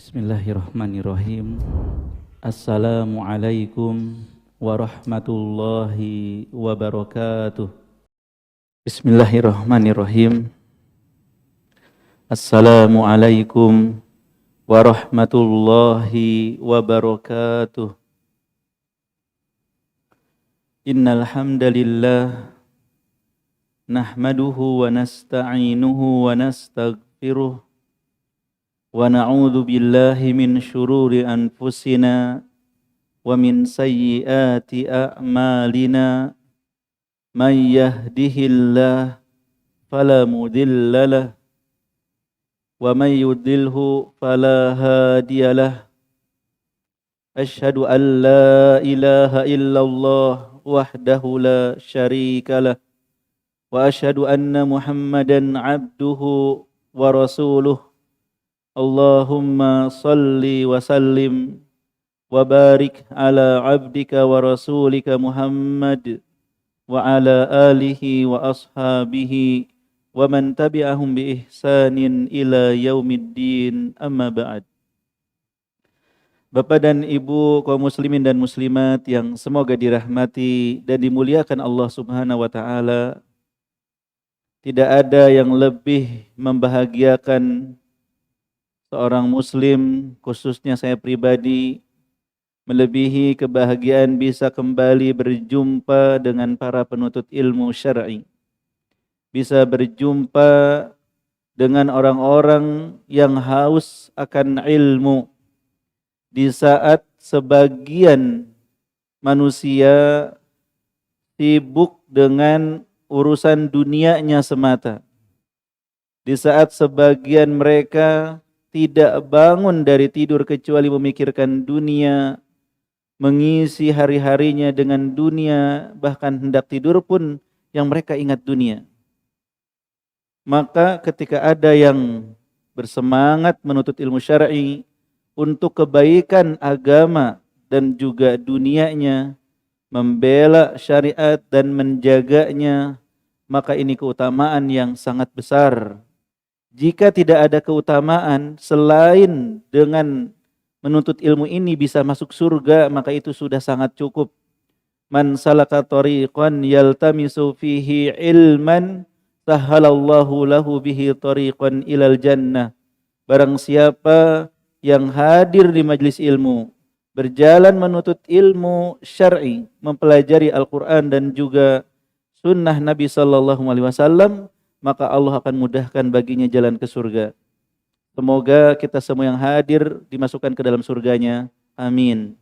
Bismillahirrahmanirrahim. Assalamualaikum warahmatullahi wabarakatuh. Bismillahirrahmanirrahim. Assalamualaikum warahmatullahi wabarakatuh. Innal hamdalillah nahmaduhu wa nasta'inuhu wa nastaghfiruh wa na'udzu billahi min syururi anfusina wa min sayyiati a'malina may yahdihillahu fala mudhillalah wa may yudlilhu fala hadiyalah. Asyhadu an la ilaha illallah wahdahu la syarikalah wa asyhadu anna Muhammadan abduhu wa rasuluh. Allahumma salli wa sallim wa barik ala abdika wa rasulika Muhammad wa ala alihi wa ashabihi wa man tabi'ahum bi ihsanin ila yaumiddin, amma ba'd. Bapak dan Ibu kaum muslimin dan muslimat yang semoga dirahmati dan dimuliakan Allah Subhanahu wa taala, tidak ada yang lebih membahagiakan seorang muslim, khususnya saya pribadi, melebihi kebahagiaan bisa kembali berjumpa dengan para penuntut ilmu syar'i. Bisa berjumpa dengan orang-orang yang haus akan ilmu di saat sebagian manusia sibuk dengan urusan dunianya semata. Di saat sebagian mereka tidak bangun dari tidur kecuali memikirkan dunia, mengisi hari-harinya dengan dunia, bahkan hendak tidur pun yang mereka ingat dunia. Maka ketika ada yang bersemangat menuntut ilmu syar'i untuk kebaikan agama dan juga dunianya, membela syariat dan menjaganya, maka ini keutamaan yang sangat besar. Jika tidak ada keutamaan selain dengan menuntut ilmu ini bisa masuk surga, maka itu sudah sangat cukup. Man salaka tariqan yaltamisu fihi ilman sahhalallahu lahu bihi tariqan ilal jannah. Barang siapa yang hadir di majelis ilmu, berjalan menuntut ilmu syar'i, mempelajari Al-Quran dan juga sunnah Nabi SAW, maka Allah akan mudahkan baginya jalan ke surga. Semoga kita semua yang hadir dimasukkan ke dalam surganya. Amin.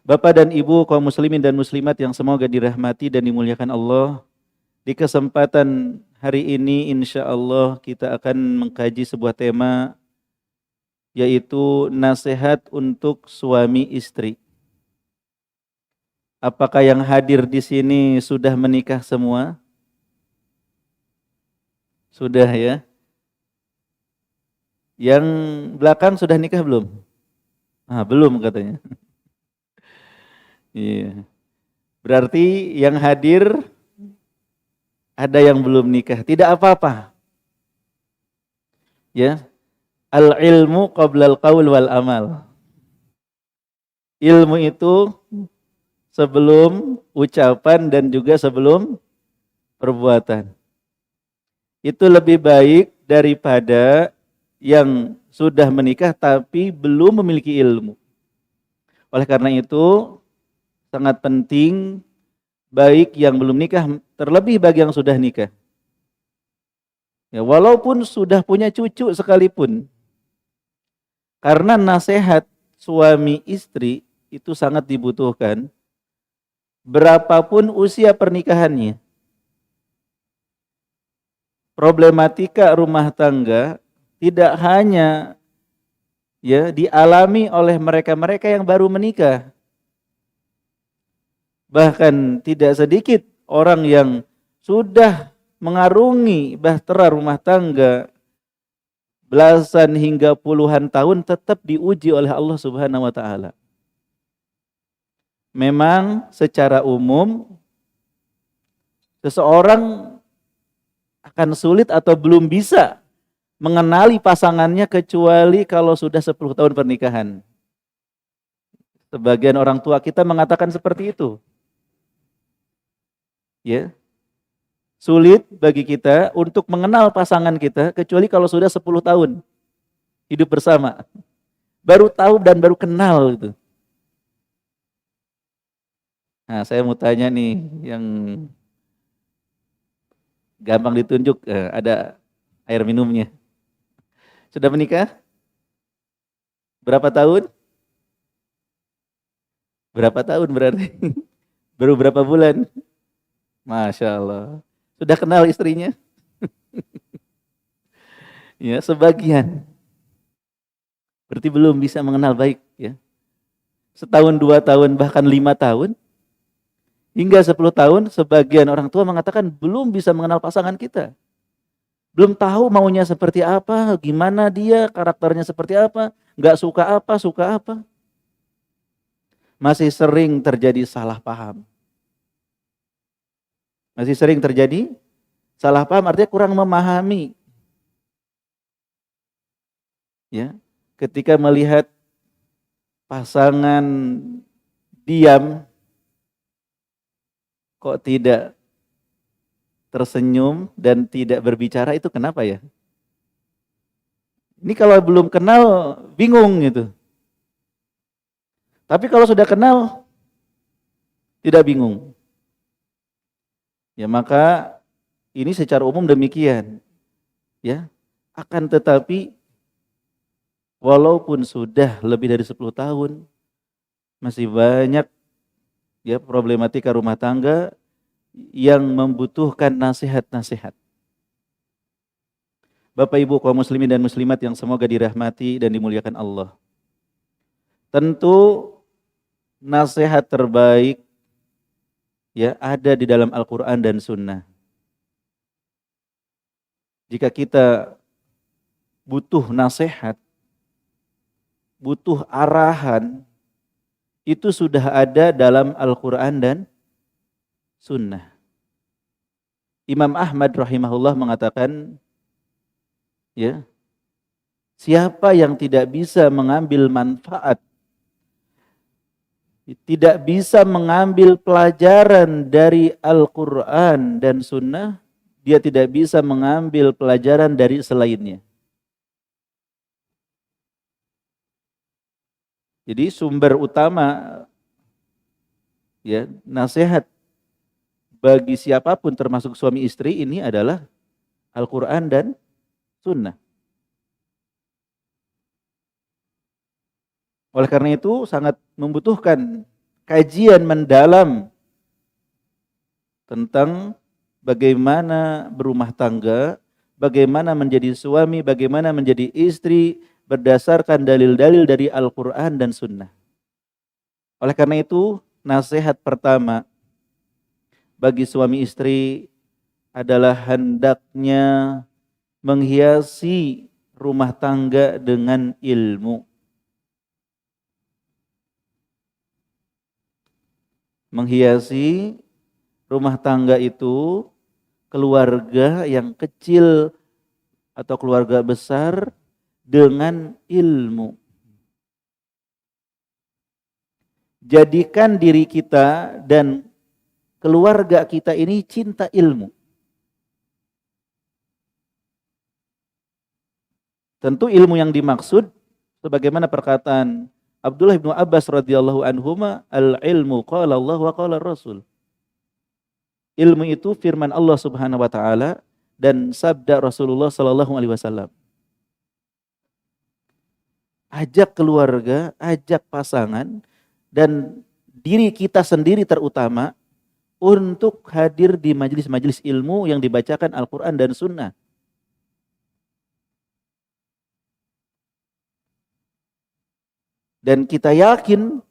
Bapak dan Ibu kaum muslimin dan muslimat yang semoga dirahmati dan dimuliakan Allah, di kesempatan hari ini insya Allah kita akan mengkaji sebuah tema, yaitu nasihat untuk suami istri. Apakah yang hadir di sini sudah menikah semua? Sudah ya. Yang belakang sudah nikah belum? Belum katanya. Iya. Berarti yang hadir ada yang belum nikah. Tidak apa-apa. Ya. Al-ilmu qabla al-qaul wal amal. Ilmu itu sebelum ucapan dan juga sebelum perbuatan. Itu lebih baik daripada yang sudah menikah tapi belum memiliki ilmu. Oleh karena itu sangat penting baik yang belum nikah terlebih bagi yang sudah nikah. Ya, walaupun sudah punya cucu sekalipun. Karena nasihat suami istri itu sangat dibutuhkan berapapun usia pernikahannya. Problematika rumah tangga tidak hanya dialami oleh mereka-mereka yang baru menikah. Bahkan tidak sedikit orang yang sudah mengarungi bahtera rumah tangga belasan hingga puluhan tahun tetap diuji oleh Allah Subhanahu wa taala. Memang secara umum seseorang akan sulit atau belum bisa mengenali pasangannya kecuali kalau sudah 10 tahun pernikahan. Sebagian orang tua kita mengatakan seperti itu. Ya. Sulit bagi kita untuk mengenal pasangan kita kecuali kalau sudah 10 tahun hidup bersama. Baru tahu dan baru kenal gitu. Nah, saya mau tanya nih yang gampang ditunjuk, ada air minumnya. Sudah menikah? Berapa tahun? Berapa tahun berarti? Baru berapa bulan? Masya Allah. Sudah kenal istrinya? Ya, sebagian. Berarti belum bisa mengenal baik. Ya. Setahun, 2 tahun, bahkan 5 tahun. Hingga 10 tahun, sebagian orang tua mengatakan belum bisa mengenal pasangan kita. Belum tahu maunya seperti apa, gimana dia, karakternya seperti apa, nggak suka apa. Masih sering terjadi salah paham. Masih sering terjadi salah paham, artinya kurang memahami. Ya, ketika melihat pasangan diam, kok tidak tersenyum dan tidak berbicara, itu kenapa ya? Ini kalau belum kenal bingung gitu. Tapi kalau sudah kenal tidak bingung. Ya maka ini secara umum demikian. Ya, akan tetapi walaupun sudah lebih dari 10 tahun masih banyak ya problematika rumah tangga yang membutuhkan nasihat-nasihat. Bapak Ibu kaum muslimin dan muslimat yang semoga dirahmati dan dimuliakan Allah. Tentu nasihat terbaik ya ada di dalam Al-Qur'an dan Sunnah. Jika kita butuh nasihat, butuh arahan, itu sudah ada dalam Al-Qur'an dan Sunnah. Imam Ahmad rahimahullah mengatakan, ya, siapa yang tidak bisa mengambil manfaat, tidak bisa mengambil pelajaran dari Al-Quran dan Sunnah, dia tidak bisa mengambil pelajaran dari selainnya. Jadi sumber utama ya nasihat bagi siapapun termasuk suami istri ini adalah Al-Quran dan Sunnah. Oleh karena itu sangat membutuhkan kajian mendalam tentang bagaimana berumah tangga, bagaimana menjadi suami, bagaimana menjadi istri berdasarkan dalil-dalil dari Al-Quran dan Sunnah. Oleh karena itu nasihat pertama bagi suami istri adalah hendaknya menghiasi rumah tangga dengan ilmu. Menghiasi rumah tangga itu, keluarga yang kecil atau keluarga besar, dengan ilmu. Jadikan diri kita dan keluarga kita ini cinta ilmu. Tentu ilmu yang dimaksud sebagaimana perkataan Abdullah bin Abbas radhiyallahu anhuma, al-ilmu qala Allah wa qala Rasul. Ilmu itu firman Allah Subhanahu wa taala dan sabda Rasulullah sallallahu alaihi wasallam. Ajak keluarga, ajak pasangan dan diri kita sendiri terutama untuk hadir di majelis-majelis ilmu yang dibacakan Al-Quran dan Sunnah. Dan kita yakin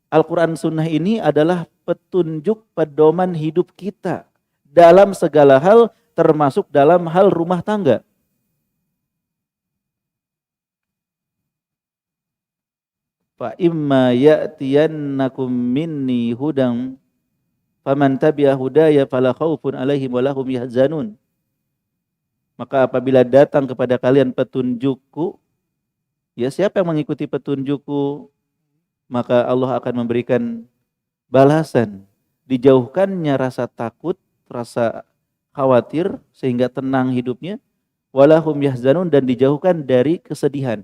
Al-Quran Sunnah ini adalah petunjuk pedoman hidup kita dalam segala hal, termasuk dalam hal rumah tangga. Fa imma ya'tiyannakum minni hudam faman tabi'a hudaya fala khaufun alaihim wa lahum yahzanun. Maka apabila datang kepada kalian petunjukku, ya siapa yang mengikuti petunjukku, maka Allah akan memberikan balasan. Dijauhkannya rasa takut, rasa khawatir, sehingga tenang hidupnya. Walahum yahzanun, dan dijauhkan dari kesedihan,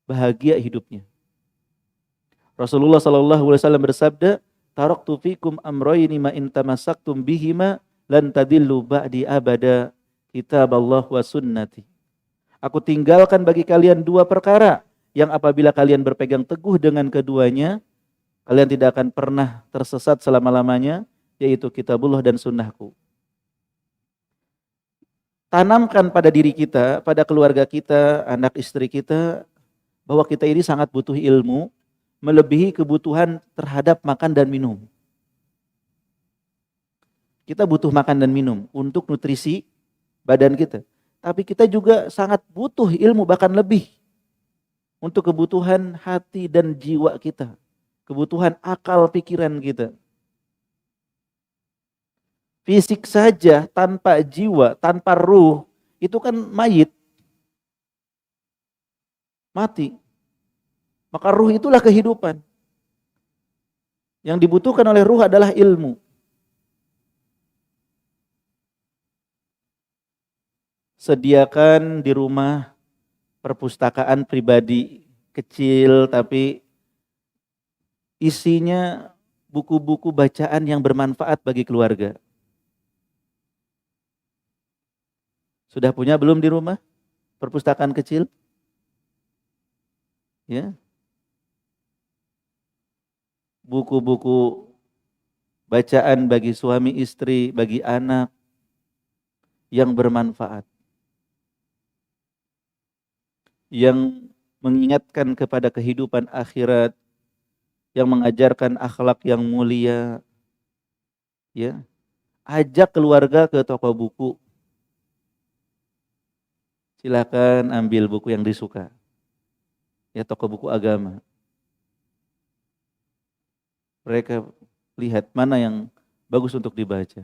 bahagia hidupnya. Rasulullah SAW bersabda, taraktu fikum amrayni ma in tamassaktum bihima lan tadillu ba'di abada, kitab Allah wa sunnati. Aku tinggalkan bagi kalian dua perkara yang apabila kalian berpegang teguh dengan keduanya, kalian tidak akan pernah tersesat selama-lamanya, yaitu kitabullah dan sunnahku. Tanamkan pada diri kita, pada keluarga kita, anak istri kita, bahwa kita ini sangat butuh ilmu, melebihi kebutuhan terhadap makan dan minum. Kita butuh makan dan minum untuk nutrisi badan kita. Tapi kita juga sangat butuh ilmu, bahkan lebih, untuk kebutuhan hati dan jiwa kita. Kebutuhan akal pikiran kita. Fisik saja tanpa jiwa, tanpa ruh, itu kan mayit. Mati. Maka ruh itulah kehidupan. Yang dibutuhkan oleh ruh adalah ilmu. Sediakan di rumah perpustakaan pribadi kecil, tapi isinya buku-buku bacaan yang bermanfaat bagi keluarga. Sudah punya belum di rumah perpustakaan kecil? Ya. Buku-buku bacaan bagi suami istri, bagi anak yang bermanfaat, yang mengingatkan kepada kehidupan akhirat, yang mengajarkan akhlak yang mulia. Ya. Ajak keluarga ke toko buku. Silakan ambil buku yang disuka. Ya, toko buku agama. Mereka lihat mana yang bagus untuk dibaca.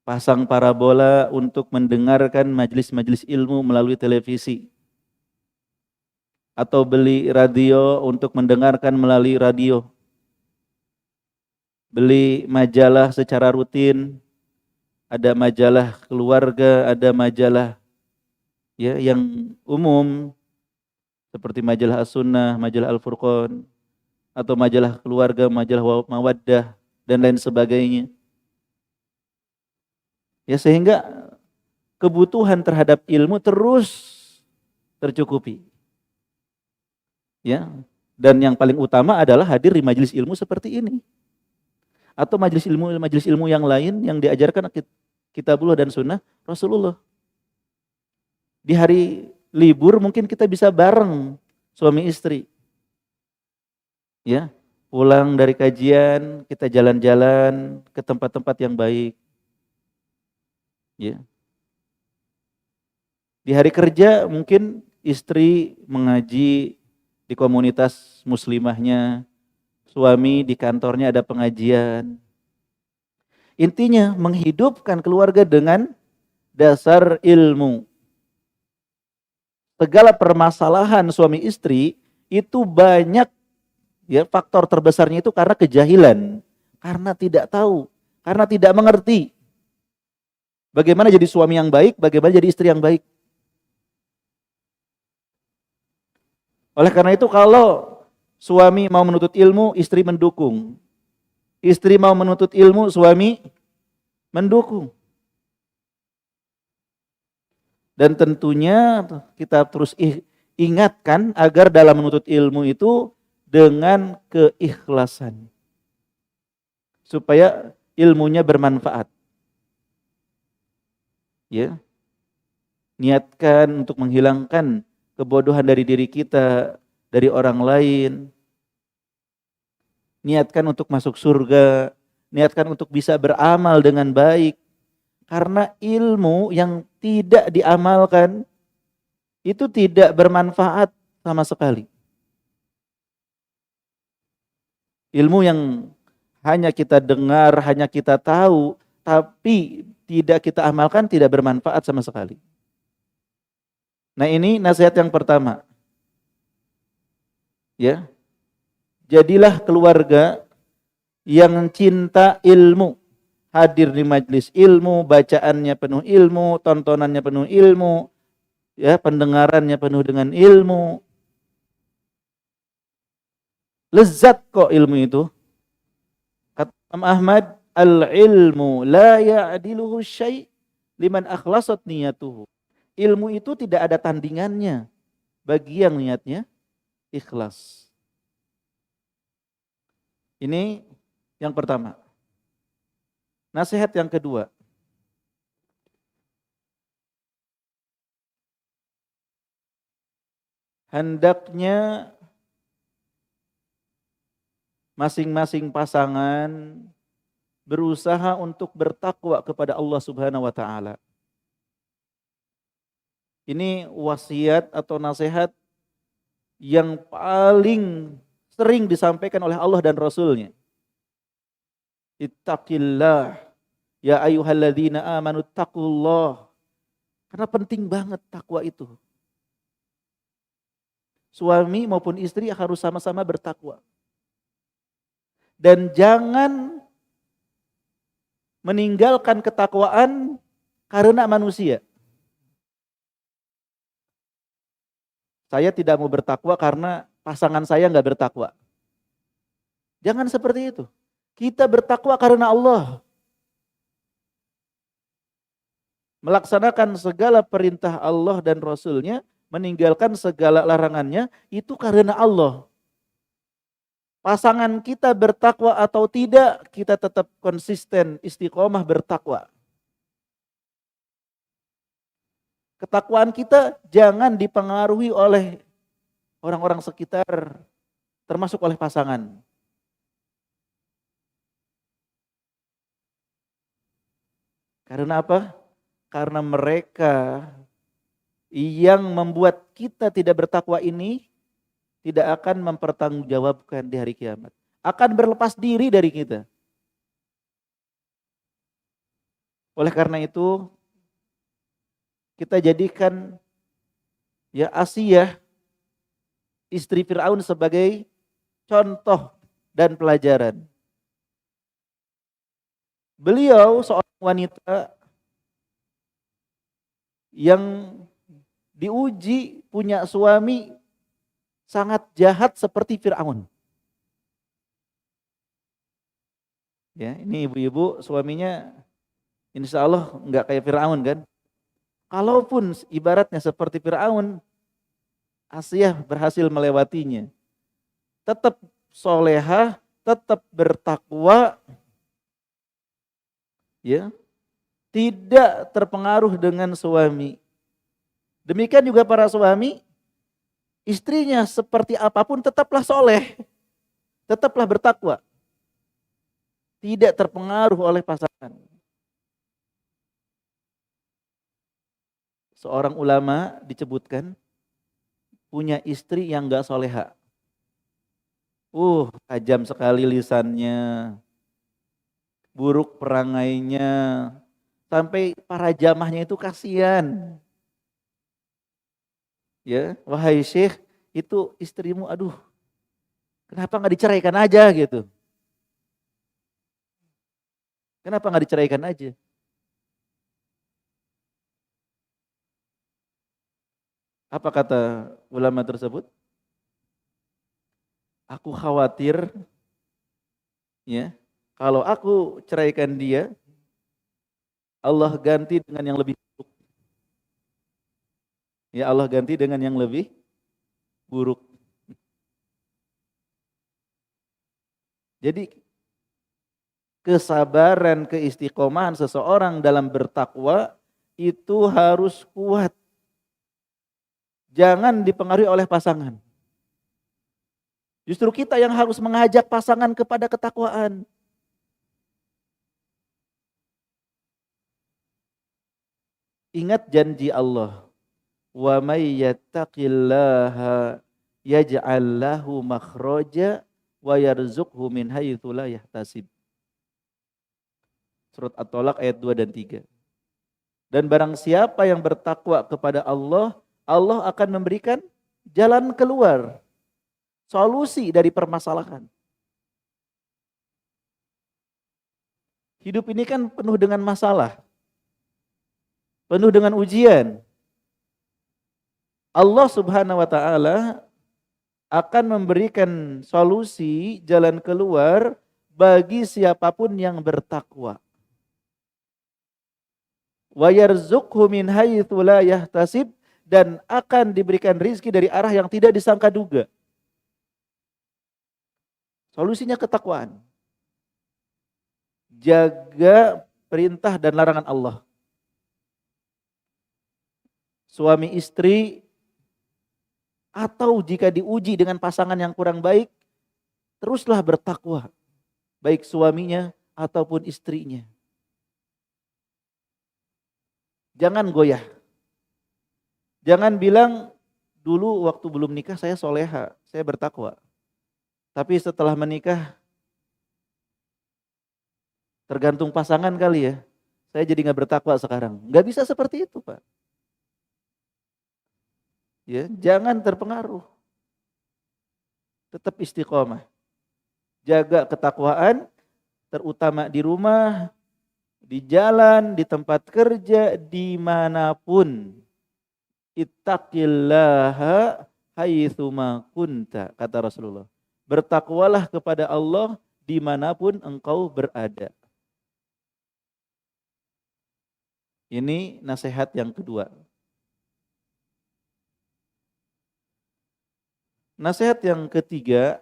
Pasang parabola untuk mendengarkan majelis-majelis ilmu melalui televisi. Atau beli radio untuk mendengarkan melalui radio. Beli majalah secara rutin. Ada majalah keluarga, ada majalah ya yang umum seperti majalah As-Sunnah, majalah Al-Furqan, atau majalah keluarga, majalah Mawaddah dan lain sebagainya. Ya, sehingga kebutuhan terhadap ilmu terus tercukupi. Ya. Dan yang paling utama adalah hadir di majelis ilmu seperti ini. Atau majelis ilmu yang lain yang diajarkan kitabullah dan sunnah Rasulullah. Di hari libur mungkin kita bisa bareng suami istri. Ya, pulang dari kajian, kita jalan-jalan ke tempat-tempat yang baik. Ya. Di hari kerja mungkin istri mengaji di komunitas muslimahnya, suami di kantornya ada pengajian. Intinya menghidupkan keluarga dengan dasar ilmu. Segala permasalahan suami istri itu banyak ya, faktor terbesarnya itu karena kejahilan, karena tidak tahu, karena tidak mengerti bagaimana jadi suami yang baik, bagaimana jadi istri yang baik. Oleh karena itu kalau suami mau menuntut ilmu, istri mendukung. Istri mau menuntut ilmu, suami mendukung. Dan tentunya kita terus ingatkan agar dalam menuntut ilmu itu dengan keikhlasan. Supaya ilmunya bermanfaat. Ya. Niatkan untuk menghilangkan kebodohan dari diri kita, dari orang lain. Niatkan untuk masuk surga, niatkan untuk bisa beramal dengan baik. Karena ilmu yang tidak diamalkan itu tidak bermanfaat sama sekali. Ilmu yang hanya kita dengar, hanya kita tahu, tapi tidak kita amalkan, tidak bermanfaat sama sekali. Nah, ini nasihat yang pertama. Ya. Jadilah keluarga yang cinta ilmu, hadir di majelis ilmu, bacaannya penuh ilmu, tontonannya penuh ilmu, ya, pendengarannya penuh dengan ilmu. Lezat kok ilmu itu. Kata Imam Ahmad, al-ilmu la ya'diluhu syai' liman akhlasat niyatuhu. Ilmu itu tidak ada tandingannya bagi yang niatnya ikhlas. Ini yang pertama. Nasihat yang kedua. Hendaknya masing-masing pasangan berusaha untuk bertakwa kepada Allah Subhanahu wa taala. Ini wasiat atau nasihat yang paling sering disampaikan oleh Allah dan Rasul-Nya. Ittaqillah ya ayyuhalladzina amanu taqullah. Karena penting banget takwa itu. Suami maupun istri harus sama-sama bertakwa. Dan jangan meninggalkan ketakwaan karena manusia. Saya tidak mau bertakwa karena pasangan saya nggak bertakwa. Jangan seperti itu. Kita bertakwa karena Allah. Melaksanakan segala perintah Allah dan Rasul-Nya, meninggalkan segala larangannya, itu karena Allah. Pasangan kita bertakwa atau tidak, kita tetap konsisten istiqomah bertakwa. Ketakwaan kita jangan dipengaruhi oleh orang-orang sekitar, termasuk oleh pasangan. Karena apa? Karena mereka yang membuat kita tidak bertakwa ini tidak akan mempertanggungjawabkan di hari kiamat. Akan berlepas diri dari kita. Oleh karena itu, kita jadikan ya Asiyah, istri Fir'aun, sebagai contoh dan pelajaran. Beliau seorang wanita yang diuji punya suami sangat jahat seperti Fir'aun. Ya, ini ibu-ibu suaminya insya Allah nggak kayak Fir'aun kan. Kalaupun ibaratnya seperti Fir'aun, Asiyah berhasil melewatinya. Tetap solehah, tetap bertakwa, ya, tidak terpengaruh dengan suami. Demikian juga para suami, istrinya seperti apapun tetaplah soleh, tetaplah bertakwa, tidak terpengaruh oleh pasangan. Seorang ulama disebutkan punya istri yang gak soleha. Tajam sekali lisannya, buruk perangainya, sampai para jamahnya itu kasihan. Ya, wahai Syekh, itu istrimu, aduh, kenapa nggak diceraikan aja gitu? Kenapa nggak diceraikan aja? Apa kata ulama tersebut? Aku khawatir, ya, kalau aku ceraikan dia, Allah ganti dengan yang lebih buruk. Ya, Allah ganti dengan yang lebih buruk. Jadi kesabaran, keistiqomahan seseorang dalam bertakwa itu harus kuat. Jangan dipengaruhi oleh pasangan. Justru kita yang harus mengajak pasangan kepada ketakwaan. Ingat janji Allah. Wa may yattaqillaha yaj'al lahu makhraja wa yarzuqhu min haitsu la yahtasib. Surat At-Tolak ayat 2 dan 3. Dan barang siapa yang bertakwa kepada Allah, Allah akan memberikan jalan keluar, solusi dari permasalahan. Hidup ini kan penuh dengan masalah, penuh dengan ujian. Allah Subhanahu wa taala akan memberikan solusi jalan keluar bagi siapapun yang bertakwa. Wa yarzuqhu min haitsu la yahtasib, dan akan diberikan rizki dari arah yang tidak disangka duga. Solusinya ketakwaan. Jaga perintah dan larangan Allah. Suami istri, atau jika diuji dengan pasangan yang kurang baik, teruslah bertakwa, baik suaminya ataupun istrinya. Jangan goyah. Jangan bilang, dulu waktu belum nikah saya soleha, saya bertakwa. Tapi setelah menikah, tergantung pasangan kali ya, saya jadi gak bertakwa sekarang. Gak bisa seperti itu, Pak. Ya, jangan terpengaruh. Tetap istiqomah. Jaga ketakwaan, terutama di rumah, di jalan, di tempat kerja, dimanapun. Ittaqillaha haitsuma kunta, kata Rasulullah. Bertakwalah kepada Allah dimanapun engkau berada. Ini nasihat yang kedua. Nasihat yang ketiga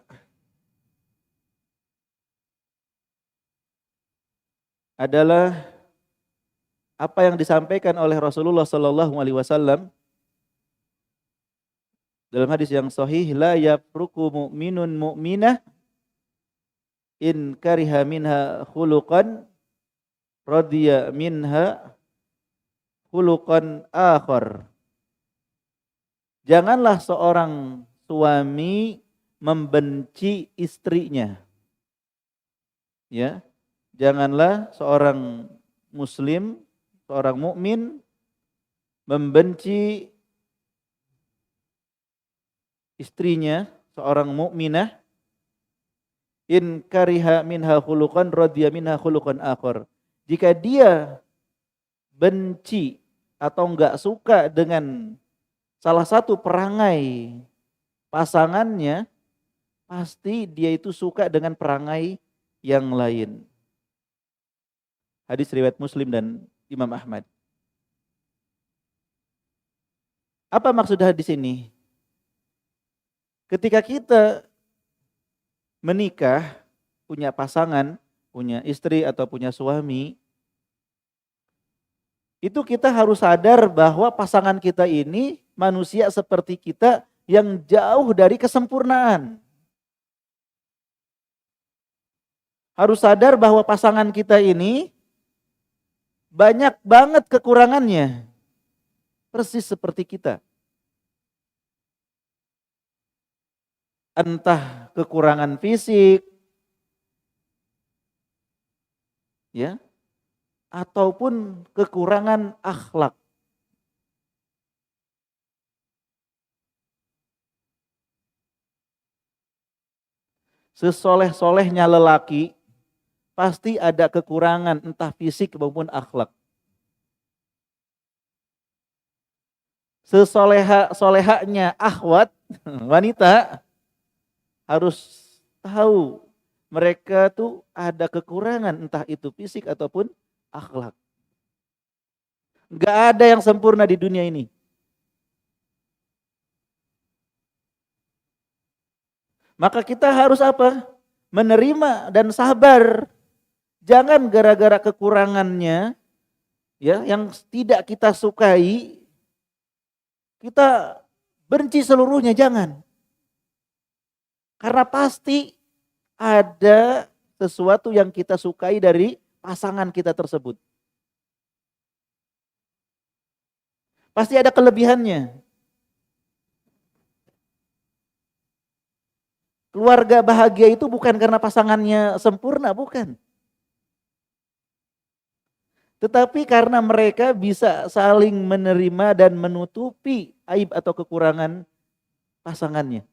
adalah apa yang disampaikan oleh Rasulullah sallallahu alaihi wasallam dalam hadis yang sahih, la yafruqu mu'minun mu'minah in kariha minha khuluqan radiya minha khuluqan akhar. Janganlah seorang suami membenci istrinya. Ya. Janganlah seorang muslim, seorang mukmin membenci istrinya, seorang mukminah, in kariha minha khuluqan radiya minha khuluqan akhar. Jika dia benci atau enggak suka dengan salah satu perangai pasangannya, pasti dia itu suka dengan perangai yang lain. Hadis riwayat Muslim dan Imam Ahmad. Apa maksud hadis ini? Ketika kita menikah, punya pasangan, punya istri atau punya suami, itu kita harus sadar bahwa pasangan kita ini manusia seperti kita yang jauh dari kesempurnaan. Harus sadar bahwa pasangan kita ini banyak banget kekurangannya. Persis seperti kita. Entah kekurangan fisik, ya, ataupun kekurangan akhlak. Sesoleh-solehnya lelaki, pasti ada kekurangan entah fisik maupun akhlak. Sesoleha-solehanya akhwat, wanita, harus tahu mereka tuh ada kekurangan entah itu fisik ataupun akhlak. Gak ada yang sempurna di dunia ini. Maka kita harus apa? Menerima dan sabar. Jangan gara-gara kekurangannya, ya, yang tidak kita sukai, kita benci seluruhnya, jangan. Karena pasti ada sesuatu yang kita sukai dari pasangan kita tersebut. Pasti ada kelebihannya. Keluarga bahagia itu bukan karena pasangannya sempurna, bukan. Tetapi karena mereka bisa saling menerima dan menutupi aib atau kekurangan pasangannya.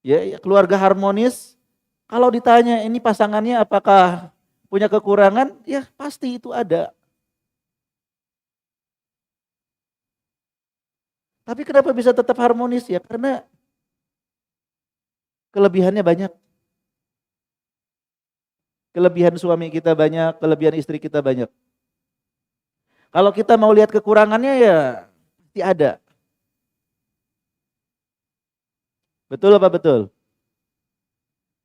Ya, keluarga harmonis, kalau ditanya ini pasangannya apakah punya kekurangan, ya pasti itu ada. Tapi kenapa bisa tetap harmonis? Ya karena kelebihannya banyak. Kelebihan suami kita banyak, kelebihan istri kita banyak. Kalau kita mau lihat kekurangannya ya pasti ada. Betul apa betul?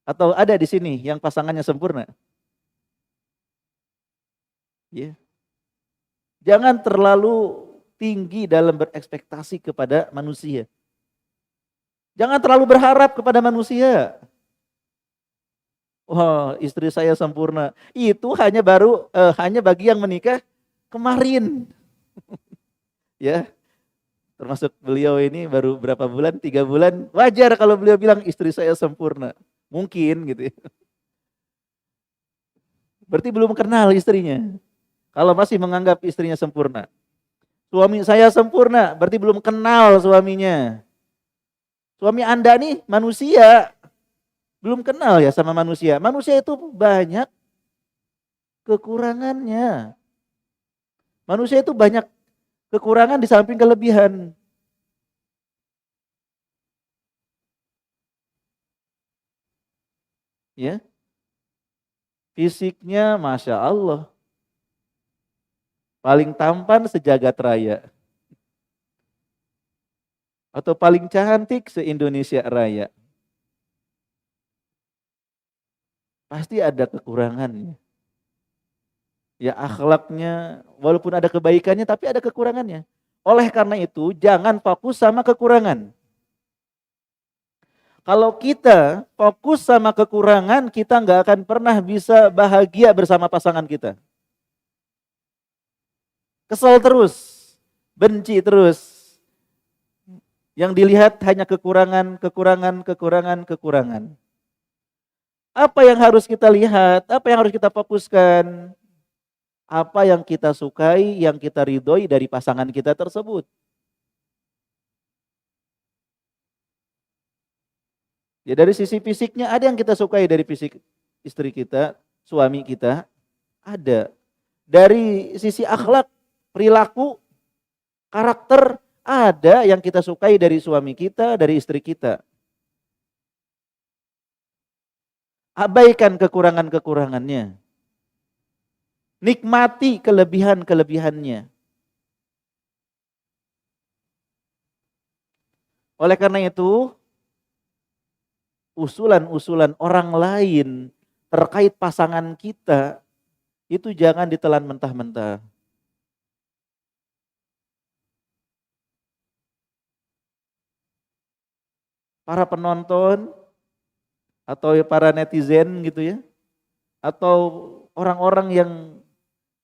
Atau ada di sini yang pasangannya sempurna? Ya. Jangan terlalu tinggi dalam berekspektasi kepada manusia. Jangan terlalu berharap kepada manusia. Wah, istri saya sempurna. Itu hanya bagi yang menikah kemarin. Ya, termasuk beliau ini baru berapa bulan, 3 bulan. Wajar kalau beliau bilang istri saya sempurna. Mungkin gitu ya. Berarti belum kenal istrinya. Kalau masih menganggap istrinya sempurna. Suami saya sempurna, berarti belum kenal suaminya. Suami Anda nih manusia, belum kenal ya sama manusia. Manusia itu banyak kekurangannya. Manusia itu banyak kekurangan di samping kelebihan. Ya, fisiknya Masya Allah. Paling tampan sejagat raya. Atau paling cantik se-Indonesia raya. Pasti ada kekurangannya. Ya akhlaknya, walaupun ada kebaikannya tapi ada kekurangannya. Oleh karena itu jangan fokus sama kekurangan. Kalau kita fokus sama kekurangan, kita nggak akan pernah bisa bahagia bersama pasangan kita. Kesel terus, benci terus. Yang dilihat hanya kekurangan, kekurangan, kekurangan, kekurangan. Apa yang harus kita lihat? Apa yang harus kita fokuskan? Apa yang kita sukai, yang kita ridhoi dari pasangan kita tersebut. Ya dari sisi fisiknya ada yang kita sukai dari fisik istri kita, suami kita, ada. Dari sisi akhlak, perilaku, karakter, ada yang kita sukai dari suami kita, dari istri kita. Abaikan kekurangan-kekurangannya. Nikmati kelebihan-kelebihannya. Oleh karena itu, usulan-usulan orang lain terkait pasangan kita itu jangan ditelan mentah-mentah. Para penonton atau para netizen gitu ya, atau orang-orang yang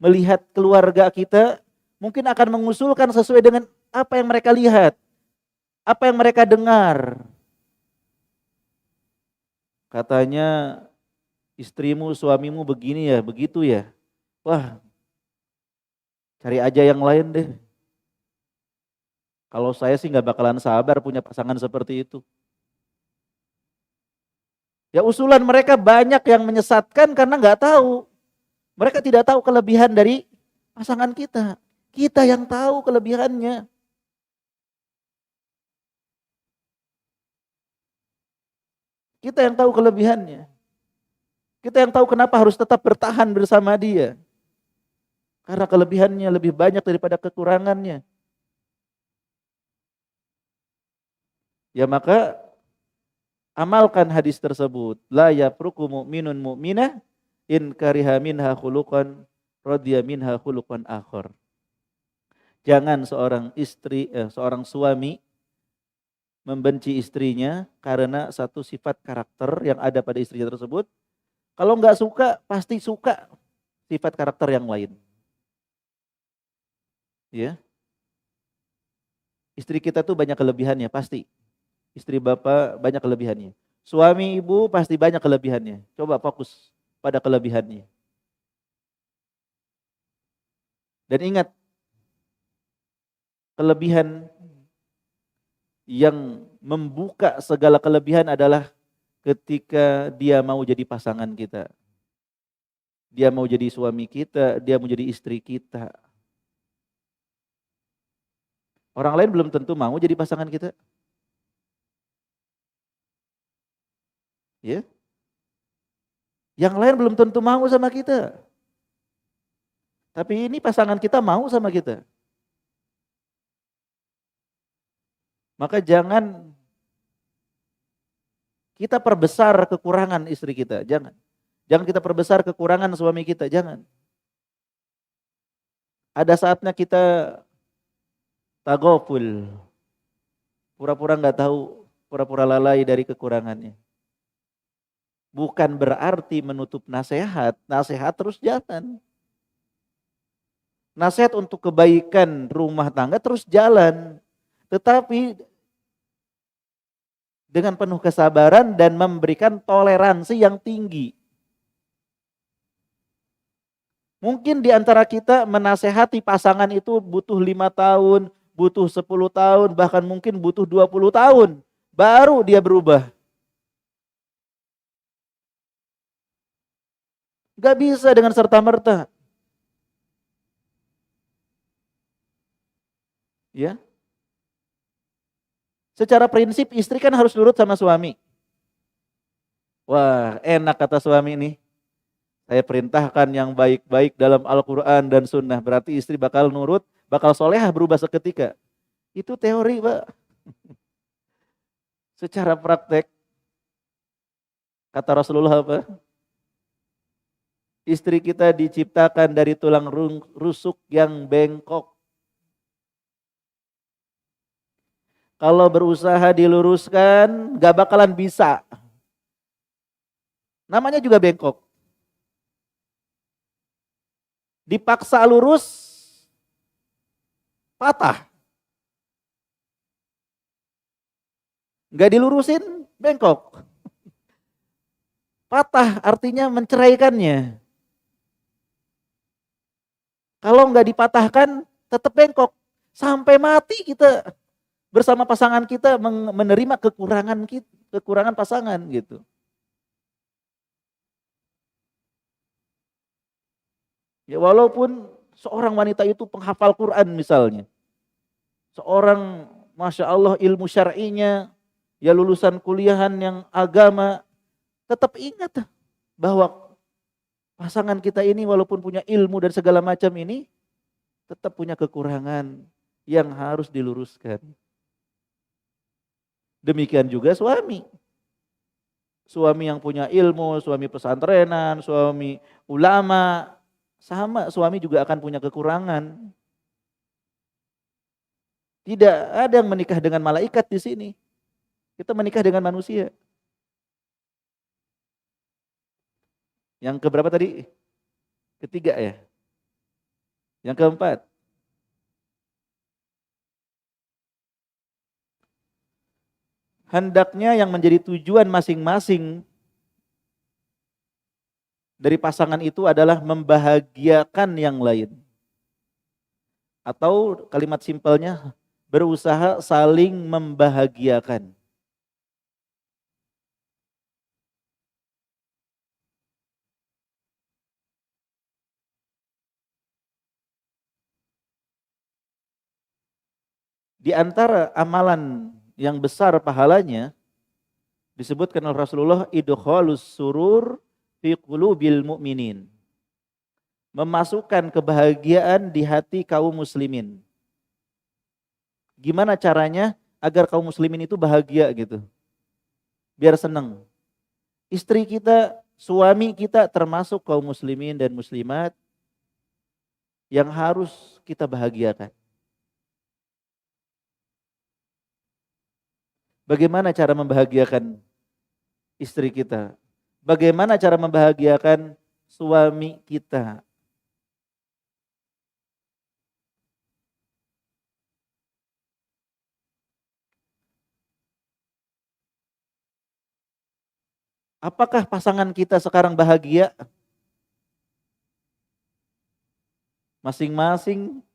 melihat keluarga kita mungkin akan mengusulkan sesuai dengan apa yang mereka lihat, apa yang mereka dengar. Katanya istrimu, suamimu begini ya, begitu ya. Wah, cari aja yang lain deh. Kalau saya sih nggak bakalan sabar punya pasangan seperti itu. Ya usulan mereka banyak yang menyesatkan karena nggak tahu. Mereka tidak tahu kelebihan dari pasangan kita. Kita yang tahu kelebihannya. Kita yang tahu kelebihannya. Kita yang tahu kenapa harus tetap bertahan bersama dia. Karena kelebihannya lebih banyak daripada kekurangannya. Ya maka amalkan hadis tersebut. La yafruku mu'minun mu'minah in kariha minha khuluqan radiya minha khuluqan akhar. Jangan seorang suami membenci istrinya karena satu sifat karakter yang ada pada istrinya tersebut. Kalau nggak suka, pasti suka sifat karakter yang lain. Ya, istri kita tuh banyak kelebihannya pasti. Istri bapak banyak kelebihannya. Suami ibu pasti banyak kelebihannya. Coba fokus pada kelebihannya. Dan ingat, kelebihan yang membuka segala kelebihan adalah ketika dia mau jadi pasangan kita. Dia mau jadi suami kita, dia mau jadi istri kita. Orang lain belum tentu mau jadi pasangan kita. Ya. Yang lain belum tentu mau sama kita. Tapi ini pasangan kita mau sama kita. Maka jangan kita perbesar kekurangan istri kita, jangan. Jangan kita perbesar kekurangan suami kita, jangan. Ada saatnya kita tagoful, pura-pura nggak tahu, pura-pura lalai dari kekurangannya. Bukan berarti menutup nasihat, nasihat terus jalan. Nasihat untuk kebaikan rumah tangga terus jalan. Tetapi dengan penuh kesabaran dan memberikan toleransi yang tinggi. Mungkin di antara kita menasehati pasangan itu butuh 5 tahun, butuh 10 tahun, bahkan mungkin butuh 20 tahun. Baru dia berubah. Gak bisa dengan serta-merta. Ya. Secara prinsip istri kan harus nurut sama suami. Wah, enak kata suami nih. Saya perintahkan yang baik-baik dalam Al-Quran dan Sunnah. Berarti istri bakal nurut, bakal solehah berubah seketika. Itu teori, Pak. Secara praktek, kata Rasulullah apa? Istri kita diciptakan dari tulang rusuk yang bengkok. Kalau berusaha diluruskan, gak bakalan bisa. Namanya juga bengkok. Dipaksa lurus, patah. Gak dilurusin, bengkok. Patah artinya menceraikannya. Kalau nggak dipatahkan, tetap bengkok. Sampai mati kita bersama pasangan kita menerima kekurangan pasangan gitu. Ya walaupun seorang wanita itu penghafal Quran misalnya. Seorang Masya Allah ilmu syar'inya, ya lulusan kuliahan yang agama, tetap ingat bahwa pasangan kita ini walaupun punya ilmu dan segala macam ini, tetap punya kekurangan yang harus diluruskan. Demikian juga suami. Suami yang punya ilmu, suami pesantrenan, suami ulama, sama suami juga akan punya kekurangan. Tidak ada yang menikah dengan malaikat di sini. Kita menikah dengan manusia. Yang keberapa tadi? Ketiga ya. Yang keempat. Hendaknya yang menjadi tujuan masing-masing dari pasangan itu adalah membahagiakan yang lain. Atau kalimat simpelnya, berusaha saling membahagiakan. Di antara amalan yang besar pahalanya disebutkan oleh Rasulullah idkhalus surur fi qulubil mu'minin. Memasukkan kebahagiaan di hati kaum muslimin. Gimana caranya agar kaum muslimin itu bahagia gitu? Biar senang. Istri kita, suami kita termasuk kaum muslimin dan muslimat yang harus kita bahagiakan. Bagaimana cara membahagiakan istri kita? Bagaimana cara membahagiakan suami kita? Apakah pasangan kita sekarang bahagia? Masing-masing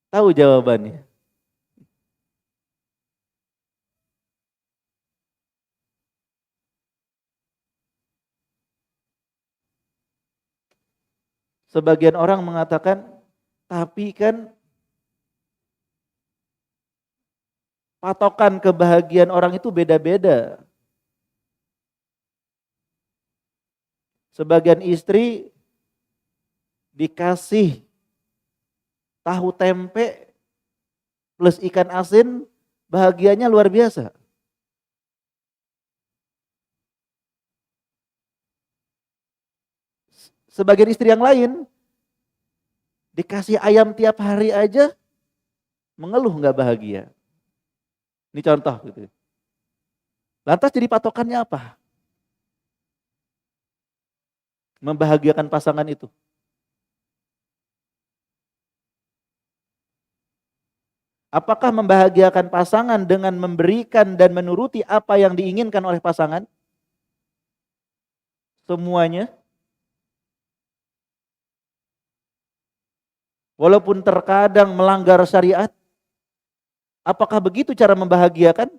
tahu jawabannya. Sebagian orang mengatakan, tapi kan patokan kebahagiaan orang itu beda-beda. Sebagian istri dikasih tahu tempe plus ikan asin, bahagianya luar biasa. Sebagian istri yang lain dikasih ayam tiap hari aja mengeluh nggak bahagia. Ini contoh gitu. Lantas jadi patokannya apa? Membahagiakan pasangan itu. Apakah membahagiakan pasangan dengan memberikan dan menuruti apa yang diinginkan oleh pasangan? Semuanya. Walaupun terkadang melanggar syariat. Apakah begitu cara membahagiakan?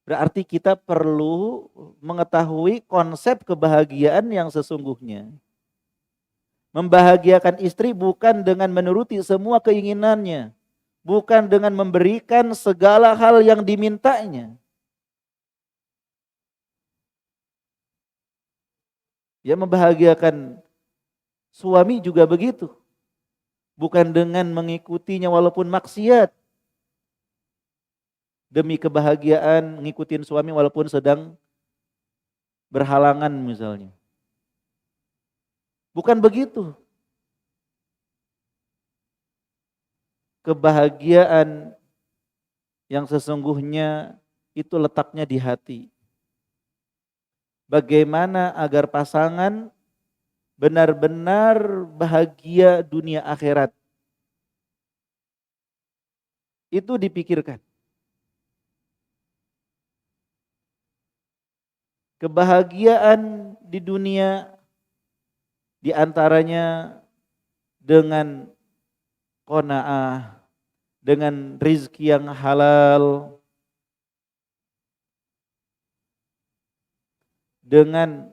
Berarti kita perlu mengetahui konsep kebahagiaan yang sesungguhnya. Membahagiakan istri bukan dengan menuruti semua keinginannya. Bukan dengan memberikan segala hal yang dimintanya. Ya, membahagiakan suami juga begitu. Bukan dengan mengikutinya walaupun maksiat. Demi kebahagiaan ngikutin suami walaupun sedang berhalangan misalnya. Bukan begitu. Kebahagiaan yang sesungguhnya itu letaknya di hati. Bagaimana agar pasangan benar-benar bahagia dunia akhirat. Itu dipikirkan. Kebahagiaan di dunia diantaranya dengan qanaah, dengan rizki yang halal, dengan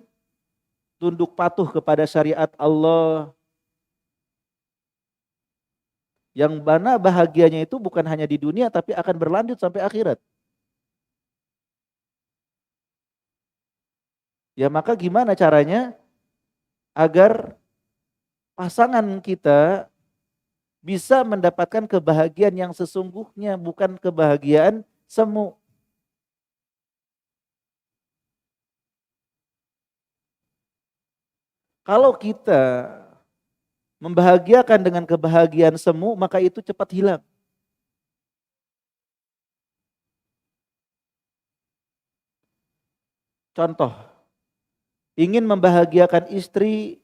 tunduk patuh kepada syariat Allah, yang mana bahagianya itu bukan hanya di dunia tapi akan berlanjut sampai akhirat. Ya maka gimana caranya agar pasangan kita bisa mendapatkan kebahagiaan yang sesungguhnya, bukan kebahagiaan semu. Kalau kita membahagiakan dengan kebahagiaan semu, maka itu cepat hilang. Contoh, ingin membahagiakan istri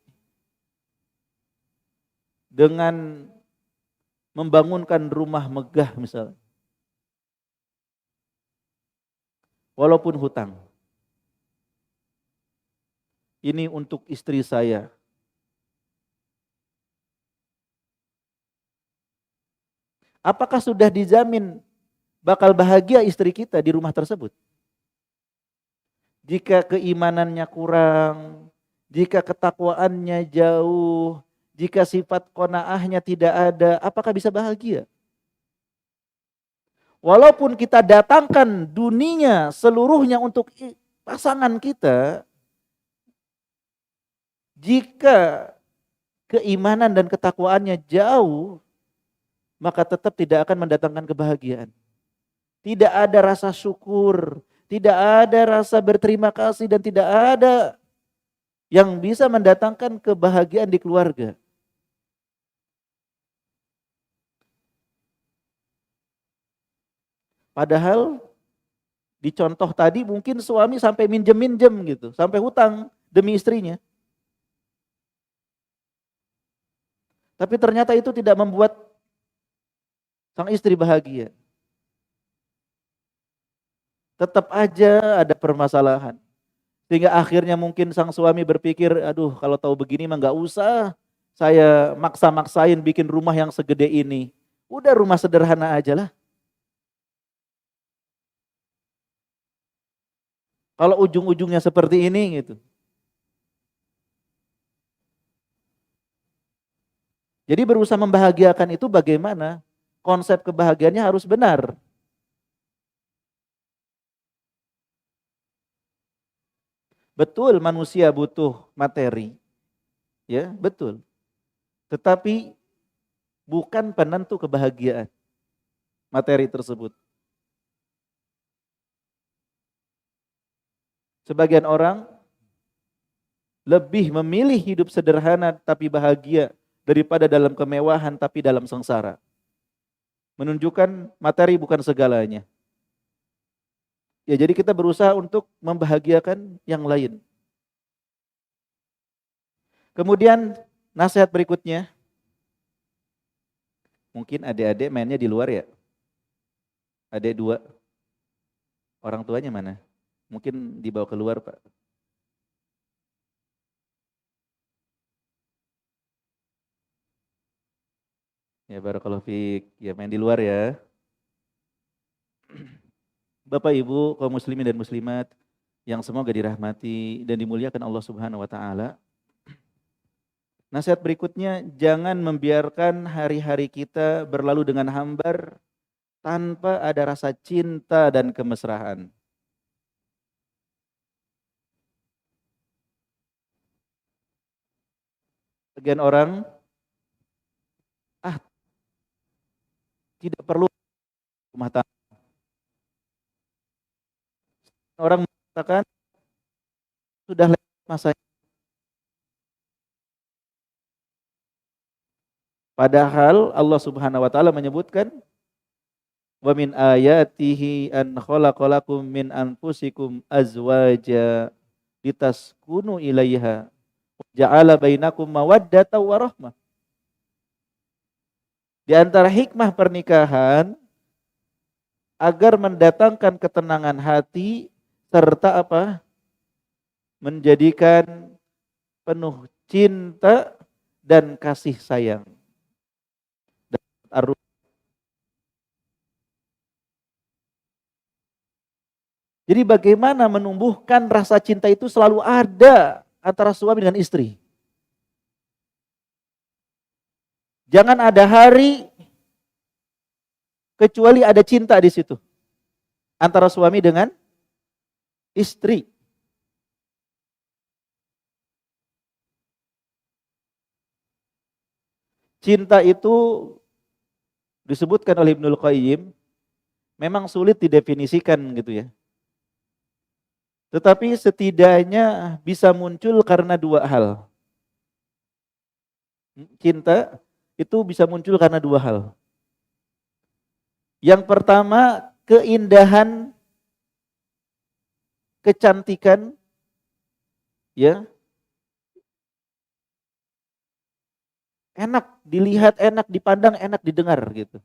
dengan membangunkan rumah megah misalnya. Walaupun hutang. Ini untuk istri saya. Apakah sudah dijamin bakal bahagia istri kita di rumah tersebut? Jika keimanannya kurang, jika ketakwaannya jauh, jika sifat qanaahnya tidak ada, apakah bisa bahagia? Walaupun kita datangkan dunia seluruhnya untuk pasangan kita, jika keimanan dan ketakwaannya jauh, maka tetap tidak akan mendatangkan kebahagiaan. Tidak ada rasa syukur, tidak ada rasa berterima kasih, dan tidak ada yang bisa mendatangkan kebahagiaan di keluarga. Padahal di contoh tadi mungkin suami sampai minjem-minjem gitu, sampai hutang demi istrinya. Tapi ternyata itu tidak membuat sang istri bahagia. tetap aja ada permasalahan. Sehingga akhirnya mungkin sang suami berpikir, aduh kalau tahu begini mah nggak usah saya maksa-maksain bikin rumah yang segede ini. Udah rumah sederhana aja lah. Kalau ujung-ujungnya seperti ini gitu. Jadi berusaha membahagiakan itu bagaimana? Konsep kebahagiaannya harus benar. Betul manusia butuh materi, ya, betul. Tetapi bukan penentu kebahagiaan materi tersebut. Sebagian orang lebih memilih hidup sederhana tapi bahagia daripada dalam kemewahan tapi dalam sengsara. Menunjukkan materi bukan segalanya. Ya jadi kita berusaha untuk membahagiakan yang lain. Kemudian nasihat berikutnya, mungkin adik-adik mainnya di luar ya. Adik dua, orang tuanya mana? Mungkin dibawa keluar Pak. Ya barakallahu fiik, ya main di luar ya. Bapak Ibu kaum muslimin dan muslimat yang semoga dirahmati dan dimuliakan Allah Subhanahu wa taala. Nasihat berikutnya, jangan membiarkan hari-hari kita berlalu dengan hambar tanpa ada rasa cinta dan kemesraan. Sebagian orang tidak perlu rumah tangga. Orang mengatakan sudah lewat masanya. Padahal Allah Subhanahu wa taala menyebutkan wa min ayatihi an khalaqalakum min anfusikum azwaja litaskunu ilaiha ja'ala bainakum mawaddatan wa rahmah. Di antara hikmah pernikahan agar mendatangkan ketenangan hati serta apa? Menjadikan penuh cinta dan kasih sayang. Jadi bagaimana menumbuhkan rasa cinta itu selalu ada antara suami dengan istri. Jangan ada hari kecuali ada cinta di situ. Antara suami dengan istri. Cinta itu disebutkan oleh Ibnul Qayyim memang sulit didefinisikan gitu ya. Tetapi setidaknya bisa muncul karena dua hal. Cinta itu bisa muncul karena dua hal. Yang pertama, keindahan, kecantikan, ya, enak dilihat, enak dipandang, enak didengar gitu.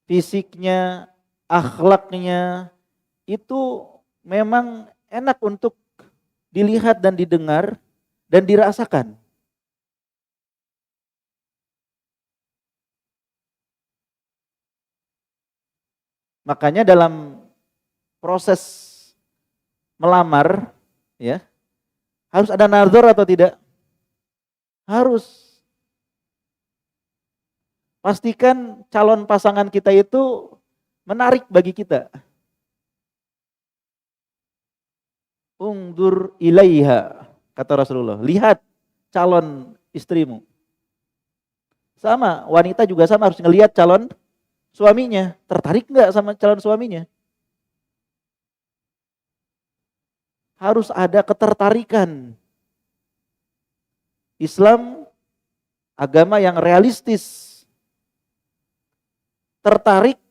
Fisiknya, akhlaknya itu memang enak untuk dilihat dan didengar dan dirasakan. Makanya dalam proses melamar ya, harus ada nazar atau tidak? Harus. Pastikan calon pasangan kita itu menarik bagi kita. Ungdur ilaiha, kata Rasulullah. Lihat calon istrimu. Sama, wanita juga sama harus ngelihat calon suaminya. Tertarik nggak sama calon suaminya? Harus ada ketertarikan. Islam agama yang realistis. Tertarik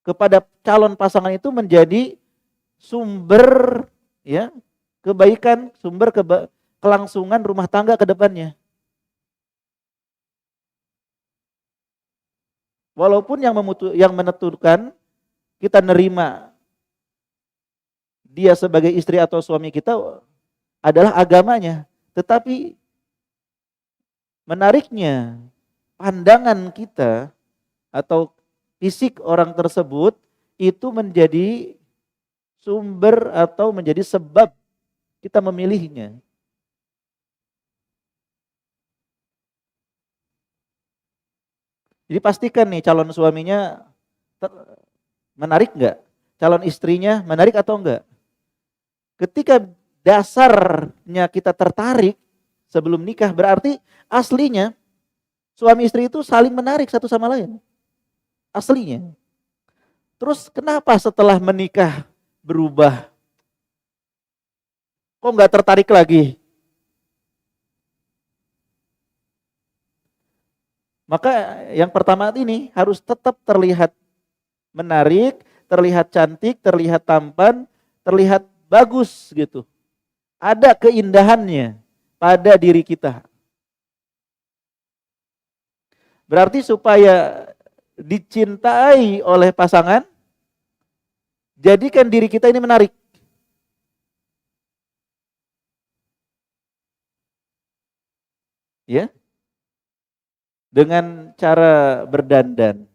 kepada calon pasangan itu menjadi sumber ya kebaikan, sumber kelangsungan rumah tangga ke depannya. Walaupun yang menentukan kita nerima dia sebagai istri atau suami kita adalah agamanya. Tetapi menariknya pandangan kita atau fisik orang tersebut itu menjadi sumber atau menjadi sebab kita memilihnya. Jadi pastikan nih calon suaminya menarik nggak? Calon istrinya menarik atau enggak? Ketika dasarnya kita tertarik sebelum nikah, berarti aslinya suami istri itu saling menarik satu sama lain. Aslinya. Terus kenapa setelah menikah berubah? Kok nggak tertarik lagi? Maka yang pertama ini harus tetap terlihat menarik, terlihat cantik, terlihat tampan, terlihat bagus gitu. Ada keindahannya pada diri kita. Berarti supaya dicintai oleh pasangan, jadikan diri kita ini menarik. Ya. Dengan cara berdandan.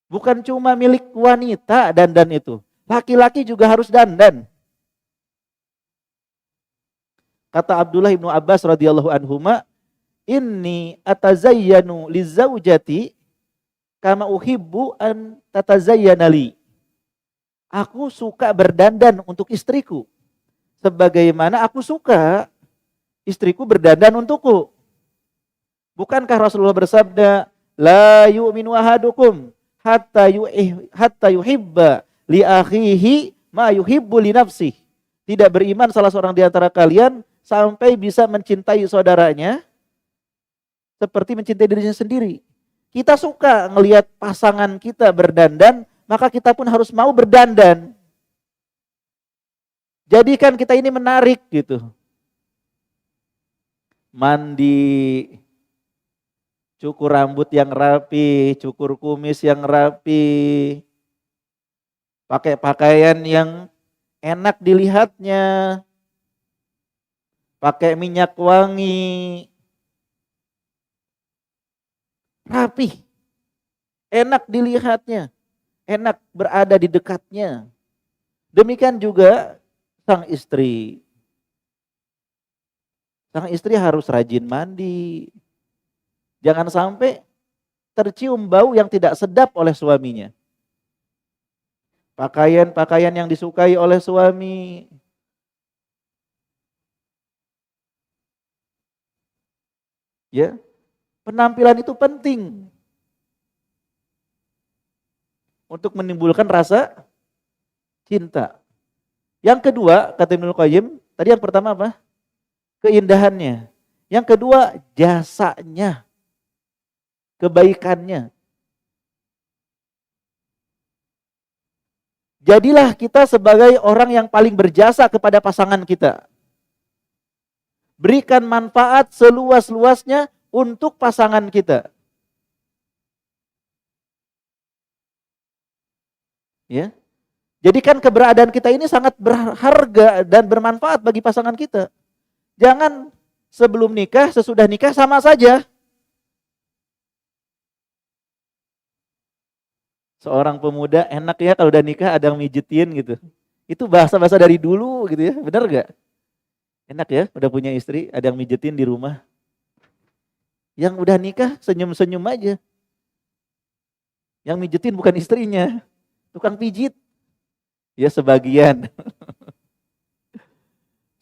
Bukan cuma milik wanita dandan itu. Laki-laki juga harus dandan. Kata Abdullah ibnu Abbas radhiyallahu anhuma, inni atazayyanu lizaujati kama uhibbu an tatazayyana li. Aku suka berdandan untuk istriku sebagaimana aku suka istriku berdandan untukku. Bukankah Rasulullah bersabda, la yu'minu ahadukum hatta yuhibba li akhihi ma yuhibbu li nafsihi. Tidak beriman salah seorang di antara kalian sampai bisa mencintai saudaranya seperti mencintai dirinya sendiri. Kita suka ngelihat pasangan kita berdandan, maka kita pun harus mau berdandan. Jadikan kita ini menarik gitu. Mandi, cukur rambut yang rapi, cukur kumis yang rapi, pakai pakaian yang enak dilihatnya, pakai minyak wangi, rapi, enak dilihatnya, enak berada di dekatnya. Demikian juga sang istri. Sang istri harus rajin mandi. Jangan sampai tercium bau yang tidak sedap oleh suaminya. Pakaian-pakaian yang disukai oleh suami. Ya, penampilan itu penting untuk menimbulkan rasa cinta. Yang kedua, kata Ibnu Qayyim, tadi yang pertama apa? Keindahannya. Yang kedua, jasanya. Kebaikannya. Jadilah kita sebagai orang yang paling berjasa kepada pasangan kita. Berikan manfaat seluas-luasnya untuk pasangan kita. Ya. Jadikan keberadaan kita ini sangat berharga dan bermanfaat bagi pasangan kita. Jangan sebelum nikah, sesudah nikah sama saja. Seorang pemuda enak ya kalau udah nikah ada yang mijitin gitu. Itu bahasa-bahasa dari dulu gitu ya, benar gak? Enak ya udah punya istri ada yang mijitin di rumah. Yang udah nikah senyum-senyum aja. Yang mijitin bukan istrinya, tukang pijit. Ya sebagian.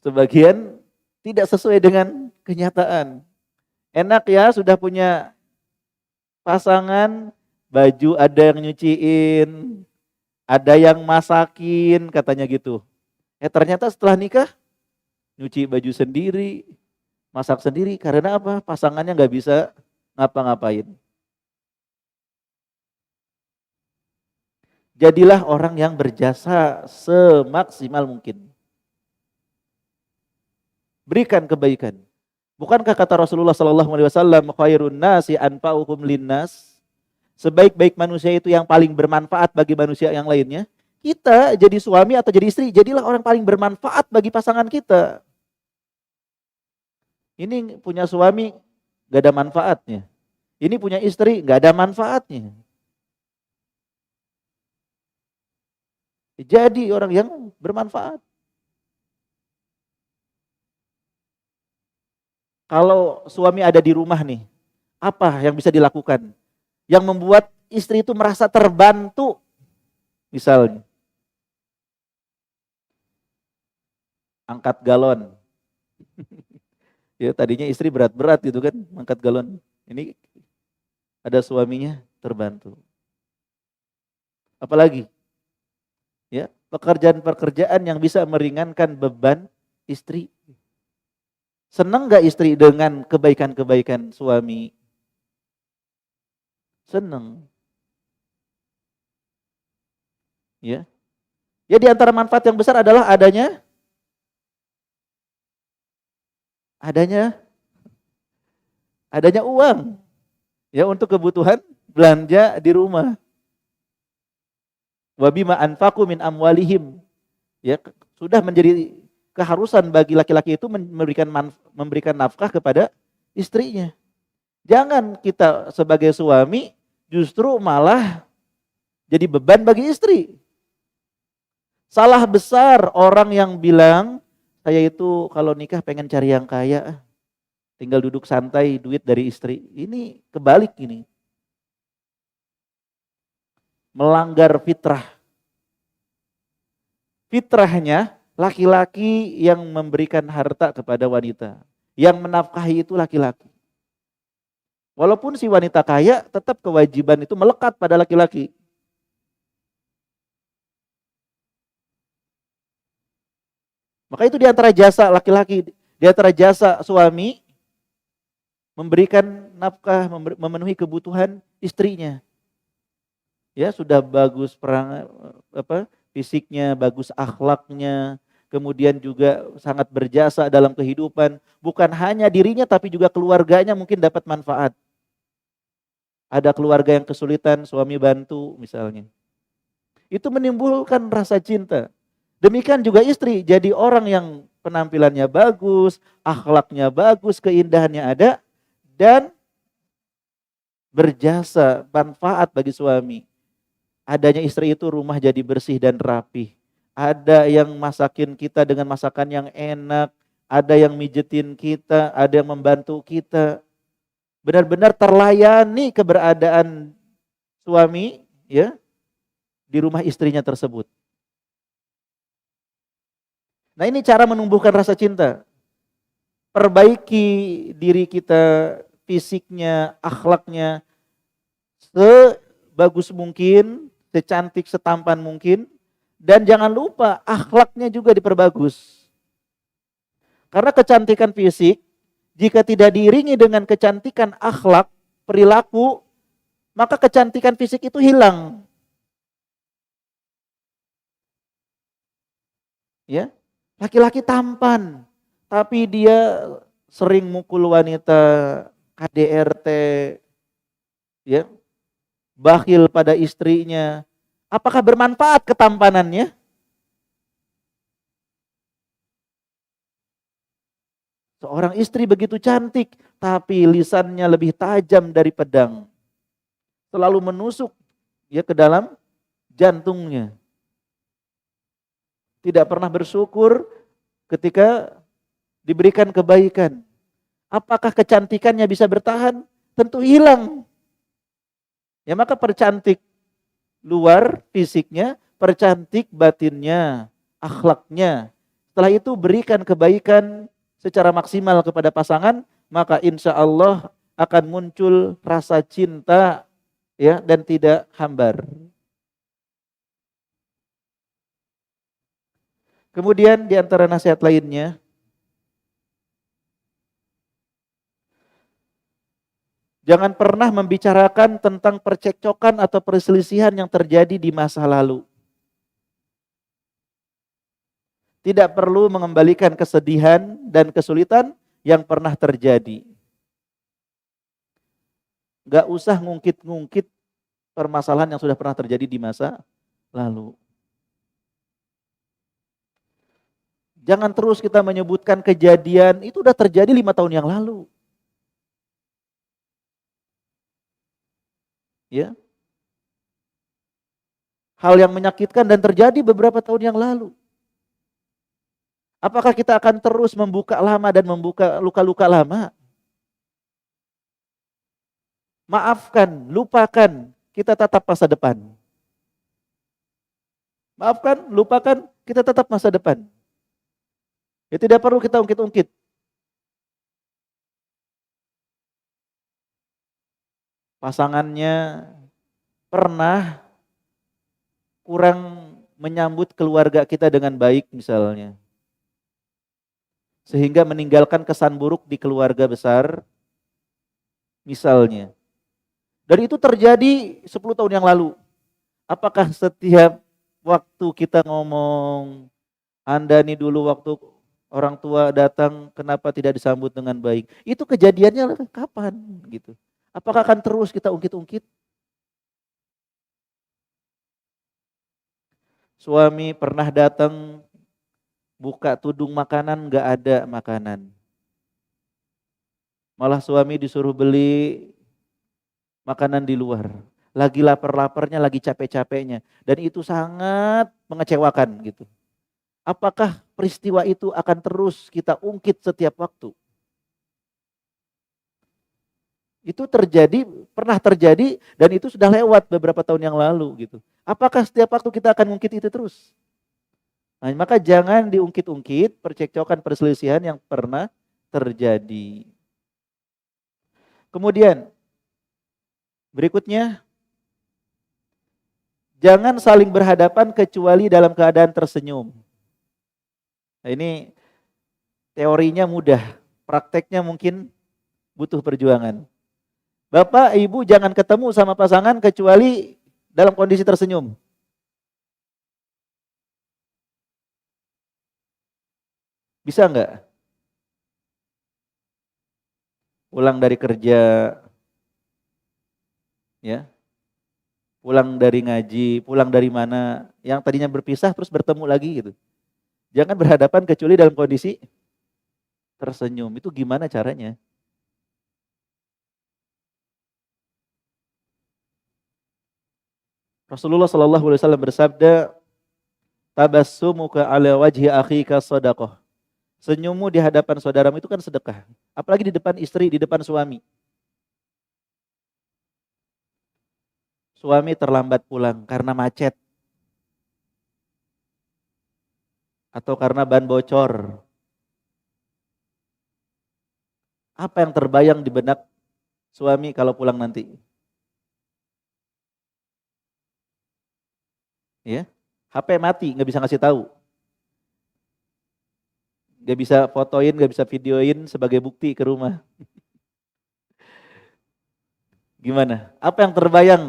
Sebagian tidak sesuai dengan kenyataan. Enak ya sudah punya pasangan, baju ada yang nyuciin, ada yang masakin, katanya gitu. Ternyata setelah nikah, nyuci baju sendiri, masak sendiri. Karena apa? Pasangannya nggak bisa ngapa-ngapain. Jadilah orang yang berjasa semaksimal mungkin. Berikan kebaikan. Bukankah kata Rasulullah sallallahu alaihi wasallam, khairun nasi anfa'uhum linnas? Sebaik-baik manusia itu yang paling bermanfaat bagi manusia yang lainnya. Kita jadi suami atau jadi istri, jadilah orang paling bermanfaat bagi pasangan kita. Ini punya suami gak ada manfaatnya. Ini punya istri gak ada manfaatnya. Jadi orang yang bermanfaat. Kalau suami ada di rumah nih, apa yang bisa dilakukan? Yang membuat istri itu merasa terbantu. Misalnya, angkat galon. Ya tadinya istri berat-berat gitu kan, angkat galon. Ini ada suaminya terbantu. Apalagi? Ya, pekerjaan-pekerjaan yang bisa meringankan beban istri. Senang gak istri dengan kebaikan-kebaikan suami? Senang. Ya. Ya di antara manfaat yang besar adalah adanya uang. Ya untuk kebutuhan belanja di rumah. Wa bima anfaqu min amwalihim. Ya sudah menjadi keharusan bagi laki-laki itu memberikan nafkah kepada istrinya. Jangan kita sebagai suami justru malah jadi beban bagi istri. Salah besar orang yang bilang, saya itu kalau nikah pengen cari yang kaya, tinggal duduk santai, duit dari istri. Ini kebalik ini. Melanggar fitrah. Fitrahnya laki-laki yang memberikan harta kepada wanita. Yang menafkahi itu laki-laki. Walaupun si wanita kaya, tetap kewajiban itu melekat pada laki-laki. Maka itu diantara jasa laki-laki, diantara jasa suami, memberikan nafkah, memenuhi kebutuhan istrinya. Ya sudah bagus fisiknya, bagus akhlaknya, kemudian juga sangat berjasa dalam kehidupan. Bukan hanya dirinya tapi juga keluarganya mungkin dapat manfaat. Ada keluarga yang kesulitan, suami bantu misalnya. Itu menimbulkan rasa cinta. Demikian juga istri, jadi orang yang penampilannya bagus, akhlaknya bagus, keindahannya ada, dan berjasa, manfaat bagi suami. Adanya istri itu rumah jadi bersih dan rapi. Ada yang masakin kita dengan masakan yang enak, ada yang mijetin kita, ada yang membantu kita. Benar-benar terlayani keberadaan suami ya di rumah istrinya tersebut. Nah ini cara menumbuhkan rasa cinta. Perbaiki diri kita, fisiknya, akhlaknya sebagus mungkin, secantik, setampan mungkin. Dan jangan lupa akhlaknya juga diperbagus. Karena kecantikan fisik, jika tidak diiringi dengan kecantikan akhlak, perilaku, maka kecantikan fisik itu hilang. Ya, laki-laki tampan, tapi dia sering mukul wanita, KDRT, ya, bakhil pada istrinya. Apakah bermanfaat ketampanannya? Seorang istri begitu cantik, tapi lisannya lebih tajam dari pedang. Selalu menusuk ya ke dalam jantungnya. Tidak pernah bersyukur ketika diberikan kebaikan. Apakah kecantikannya bisa bertahan? Tentu hilang. Ya maka percantik luar fisiknya, percantik batinnya, akhlaknya. Setelah itu berikan kebaikan secara maksimal kepada pasangan, maka insya Allah akan muncul rasa cinta ya dan tidak hambar. Kemudian di antara nasihat lainnya, jangan pernah membicarakan tentang percekcokan atau perselisihan yang terjadi di masa lalu. Tidak perlu mengembalikan kesedihan dan kesulitan yang pernah terjadi. Gak usah ngungkit-ngungkit permasalahan yang sudah pernah terjadi di masa lalu. Jangan terus kita menyebutkan kejadian itu udah terjadi 5 tahun yang lalu. Ya. Hal yang menyakitkan dan terjadi beberapa tahun yang lalu. Apakah kita akan terus membuka lama dan membuka luka-luka lama? Maafkan, lupakan, kita tatap masa depan. Maafkan, lupakan, kita tetap masa depan. Ya tidak perlu kita ungkit-ungkit. Pasangannya pernah kurang menyambut keluarga kita dengan baik misalnya. Sehingga meninggalkan kesan buruk di keluarga besar misalnya. Dan itu terjadi 10 tahun yang lalu. Apakah setiap waktu kita ngomong, Anda nih dulu waktu orang tua datang kenapa tidak disambut dengan baik? Itu kejadiannya kapan gitu. Apakah akan terus kita ungkit-ungkit? Suami pernah datang buka tudung makanan, gak ada makanan. Malah suami disuruh beli makanan di luar. Lagi lapar-laparnya, lagi capek-capeknya. Dan itu sangat mengecewakan gitu. Apakah peristiwa itu akan terus kita ungkit setiap waktu? Itu terjadi, pernah terjadi dan itu sudah lewat beberapa tahun yang lalu gitu. Apakah setiap waktu kita akan ungkit itu terus? Nah, maka jangan diungkit-ungkit percekcokan perselisihan yang pernah terjadi. Kemudian berikutnya, jangan saling berhadapan kecuali dalam keadaan tersenyum. Nah, ini teorinya mudah, prakteknya mungkin butuh perjuangan. Bapak, Ibu jangan ketemu sama pasangan kecuali dalam kondisi tersenyum. Bisa enggak? Pulang dari kerja, ya, pulang dari ngaji, pulang dari mana, yang tadinya berpisah terus bertemu lagi gitu. Jangan berhadapan kecuali dalam kondisi tersenyum. Itu gimana caranya? Rasulullah sallallahu alaihi wasallam bersabda, "Tabassumuka ala wajhi akhika shadaqah." Senyummu di hadapan saudaramu itu kan sedekah. Apalagi di depan istri, di depan suami. Suami terlambat pulang karena macet. Atau karena ban bocor. Apa yang terbayang di benak suami kalau pulang nanti? Ya, HP mati, nggak bisa ngasih tahu. Nggak bisa fotoin, nggak bisa videoin sebagai bukti ke rumah. Gimana? Apa yang terbayang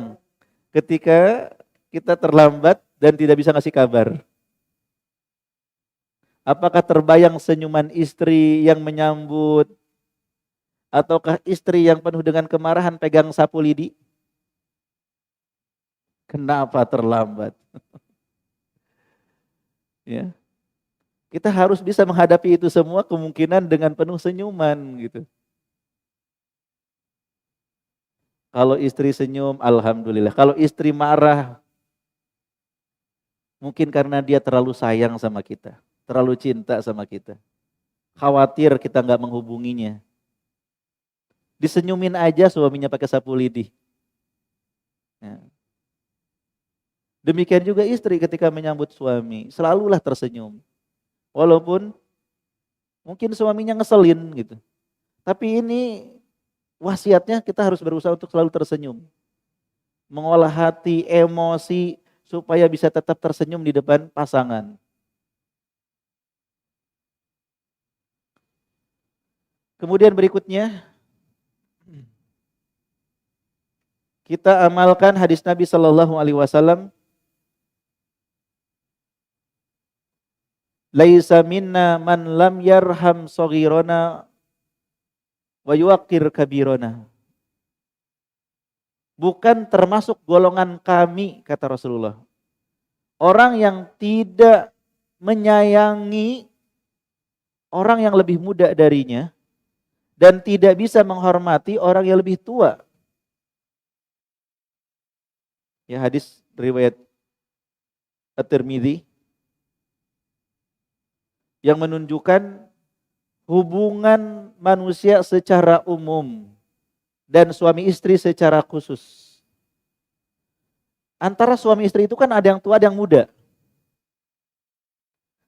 ketika kita terlambat dan tidak bisa ngasih kabar? Apakah terbayang senyuman istri yang menyambut? Ataukah istri yang penuh dengan kemarahan pegang sapu lidi? Kenapa terlambat? Ya. Kita harus bisa menghadapi itu semua kemungkinan dengan penuh senyuman gitu. Kalau istri senyum, alhamdulillah. Kalau istri marah, mungkin karena dia terlalu sayang sama kita, terlalu cinta sama kita. Khawatir kita nggak menghubunginya. Disenyumin aja suaminya pakai sapu lidi. Ya. Demikian juga istri ketika menyambut suami, selalulah tersenyum. Walaupun mungkin suaminya ngeselin gitu. Tapi ini wasiatnya kita harus berusaha untuk selalu tersenyum. Mengolah hati, emosi, supaya bisa tetap tersenyum di depan pasangan. Kemudian berikutnya, kita amalkan hadis Nabi Sallallahu Alaihi Wasallam. Laisa minna man lam yarham saghirana wa yuwaqqir kabirana. Bukan termasuk golongan kami, kata Rasulullah. Orang yang tidak menyayangi orang yang lebih muda darinya dan tidak bisa menghormati orang yang lebih tua. Ya, hadis riwayat At-Tirmidzi yang menunjukkan hubungan manusia secara umum dan suami istri secara khusus. Antara suami istri itu kan ada yang tua, ada yang muda.